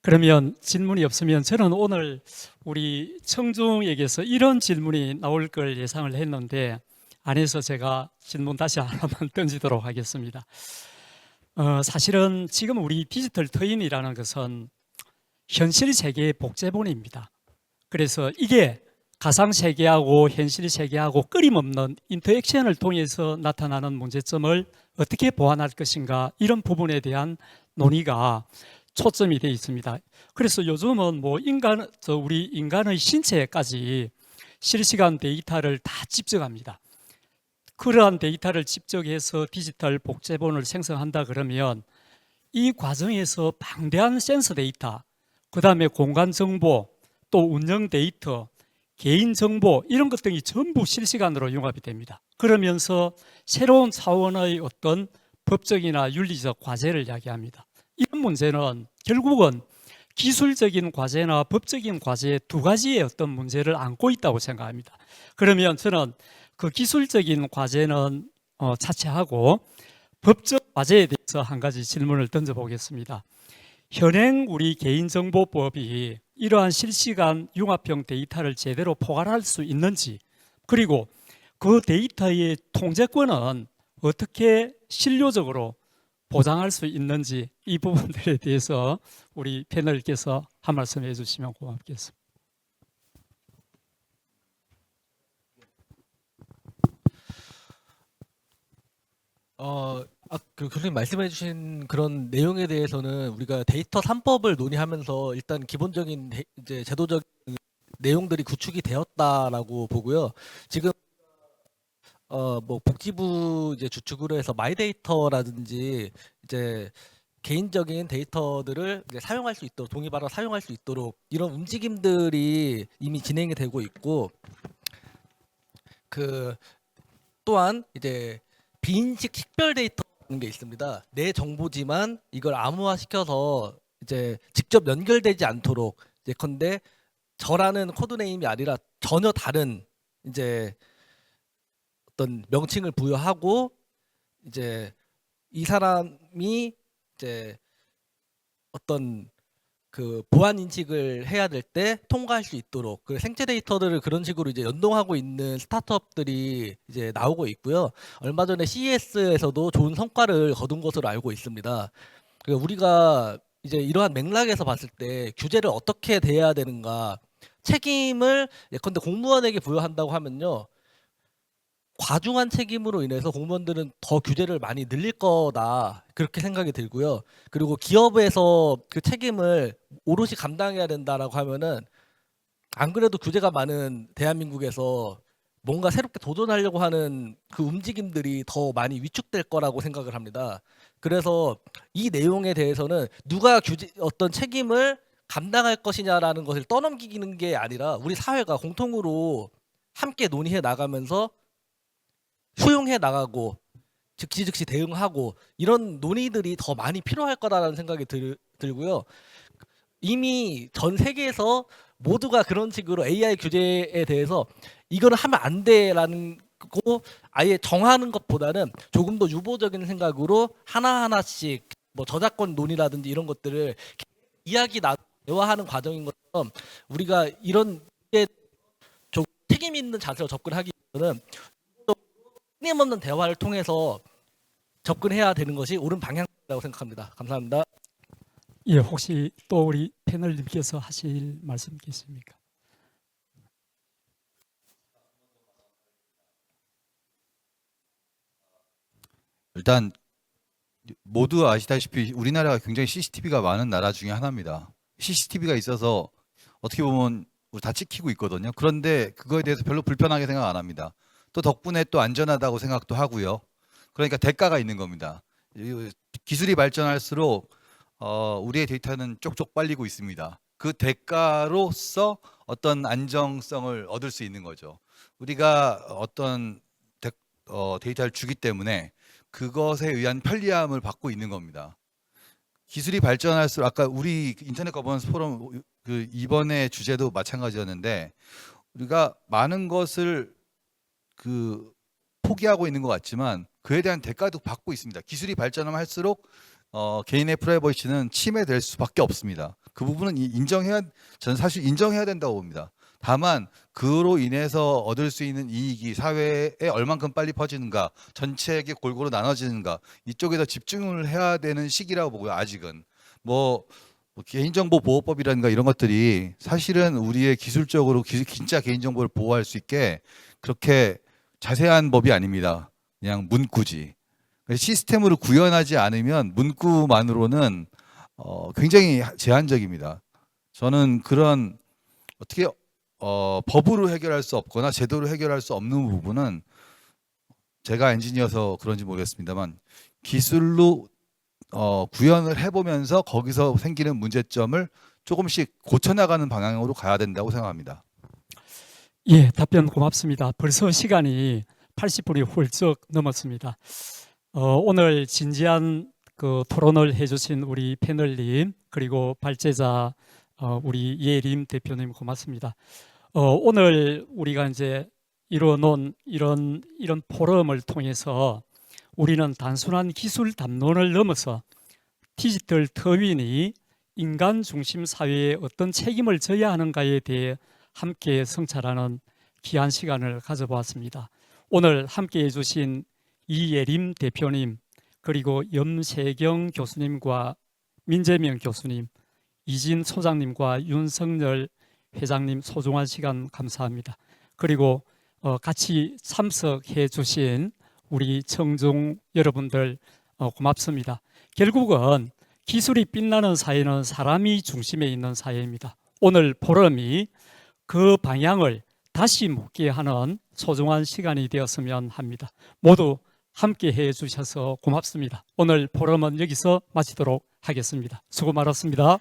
그러면 질문이 없으면 저는 오늘 우리 청중에게서 이런 질문이 나올 걸 예상을 했는데 안 해서 제가 질문 다시 하나만 던지도록 하겠습니다. 사실은 지금 우리 디지털 트윈이라는 것은 현실 세계의 복제본입니다. 그래서 이게 가상 세계하고 현실 세계하고 끊임없는 인터액션을 통해서 나타나는 문제점을 어떻게 보완할 것인가, 이런 부분에 대한 논의가 초점이 되어 있습니다. 그래서 요즘은 뭐 우리 인간의 신체까지 실시간 데이터를 다 집적합니다. 그러한 데이터를 집적해서 디지털 복제본을 생성한다 그러면 이 과정에서 방대한 센서 데이터, 그 다음에 공간 정보, 또 운영 데이터, 개인 정보, 이런 것들이 전부 실시간으로 융합이 됩니다. 그러면서 새로운 차원의 어떤 법적이나 윤리적 과제를 이야기합니다. 이런 문제는 결국은 기술적인 과제나 법적인 과제 두 가지의 어떤 문제를 안고 있다고 생각합니다. 그러면 저는 그 기술적인 과제는 차치하고 법적 과제에 대해서 한 가지 질문을 던져보겠습니다. 현행 우리 개인정보법이 이러한 실시간 융합형 데이터를 제대로 포괄할 수 있는지, 그리고 그 데이터의 통제권은 어떻게 실효적으로 보장할 수 있는지, 이 부분들에 대해서 우리 패널께서 한 말씀 해주시면 고맙겠습니다. 그 교수님 말씀해주신 그런 내용에 대해서는 우리가 데이터 3법을 논의하면서 일단 기본적인 이제 제도적 내용들이 구축이 되었다라고 보고요. 지금 뭐 복지부 이제 주축으로 해서 마이데이터라든지 이제 개인적인 데이터들을 이제 사용할 수 있도록, 동의받아 사용할 수 있도록 이런 움직임들이 이미 진행이 되고 있고, 그 또한 이제 비인식 식별 데이터라는 게 있습니다. 내 정보지만 이걸 암호화시켜서 이제 직접 연결되지 않도록, 예컨대 저라는 코드네임이 아니라 전혀 다른 이제 어떤 명칭을 부여하고 이제 이 사람이 이제 어떤 그 보안 인식을 해야 될 때 통과할 수 있도록 그 생체 데이터들을 그런 식으로 이제 연동하고 있는 스타트업들이 이제 나오고 있고요. 얼마 전에 CES에서도 좋은 성과를 거둔 것으로 알고 있습니다. 그러니까 우리가 이제 이러한 맥락에서 봤을 때 규제를 어떻게 대해야 되는가, 책임을 예컨대 공무원에게 부여한다고 하면요, 과중한 책임으로 인해서 공무원들은 더 규제를 많이 늘릴 거다, 그렇게 생각이 들고요. 그리고 기업에서 그 책임을 오롯이 감당해야 된다라고 하면은 안 그래도 규제가 많은 대한민국에서 뭔가 새롭게 도전하려고 하는 그 움직임들이 더 많이 위축될 거라고 생각을 합니다. 그래서 이 내용에 대해서는 누가 어떤 책임을 감당할 것이냐라는 것을 떠넘기는 게 아니라 우리 사회가 공통으로 함께 논의해 나가면서 수용해 나가고 즉시 대응하고 이런 논의들이 더 많이 필요할 거라는 생각이 들고요. 이미 전 세계에서 모두가 그런 식으로 AI 규제에 대해서 이거는 하면 안 돼라는 거 아예 정하는 것보다는 조금 더 유보적인 생각으로 하나하나씩 뭐 저작권 논의라든지 이런 것들을 이야기 대화하는 과정인 것처럼 우리가 이런 좀 책임 있는 자세로 접근하기 위해서는 끊임없는 대화를 통해서 접근해야 되는 것이 옳은 방향이라고 생각합니다. 감사합니다. 예, 혹시 또 우리 패널님께서 하실 말씀 계십니까? 일단 모두 아시다시피 우리나라가 굉장히 CCTV가 많은 나라 중에 하나입니다. CCTV가 있어서 어떻게 보면 우리 다 찍히고 있거든요. 그런데 그거에 대해서 별로 불편하게 생각 안 합니다. 또 덕분에 또 안전하다고 생각도 하고요. 그러니까 대가가 있는 겁니다. 기술이 발전할수록 우리의 데이터는 쪽쪽 빨리고 있습니다. 그 대가로서 어떤 안정성을 얻을 수 있는 거죠. 우리가 어떤 데이터를 주기 때문에 그것에 의한 편리함을 받고 있는 겁니다. 기술이 발전할수록 아까 우리 인터넷 거버넌스 포럼 그 이번에 주제도 마찬가지였는데 우리가 많은 것을 그 포기하고 있는 것 같지만 그에 대한 대가도 받고 있습니다. 기술이 발전하면 할수록 개인의 프라이버시는 침해될 수밖에 없습니다. 그 부분은 저는 사실 인정해야 된다고 봅니다. 다만 그로 인해서 얻을 수 있는 이익이 사회에 얼만큼 빨리 퍼지는가, 전체에게 골고루 나눠지는가 이쪽에 더 집중을 해야 되는 시기라고 보고요. 아직은 뭐 개인정보 보호법이라든가 이런 것들이 사실은 우리의 기술적으로 진짜 개인정보를 보호할 수 있게 그렇게 자세한 법이 아닙니다. 그냥 문구지. 시스템으로 구현하지 않으면 문구만으로는 굉장히 제한적입니다. 저는 그런 어떻게 법으로 해결할 수 없거나 제도로 해결할 수 없는 부분은 제가 엔지니어서 그런지 모르겠습니다만 기술로 구현을 해보면서 거기서 생기는 문제점을 조금씩 고쳐나가는 방향으로 가야 된다고 생각합니다. 예, 답변 고맙습니다. 벌써 시간이 80분이 훌쩍 넘었습니다. 오늘 진지한 그 토론을 해주신 우리 패널님 그리고 발제자 우리 예림 대표님 고맙습니다. 오늘 우리가 이제 이뤄놓은 이런 포럼을 통해서 우리는 단순한 기술 담론을 넘어서 디지털 터윈이 인간 중심 사회에 어떤 책임을 져야 하는가에 대해 함께 성찰하는 귀한 시간을 가져보았습니다. 오늘 함께 해주신 이예림 대표님 그리고 염세경 교수님과 민재명 교수님, 이진 소장님과 윤석열 회장님 소중한 시간 감사합니다. 그리고 같이 참석해 주신 우리 청중 여러분들 고맙습니다. 결국은 기술이 빛나는 사회는 사람이 중심에 있는 사회입니다. 오늘 포럼이 그 방향을 다시 묻게 하는 소중한 시간이 되었으면 합니다. 모두 함께 해 주셔서 고맙습니다. 오늘 포럼은 여기서 마치도록 하겠습니다. 수고 많았습니다.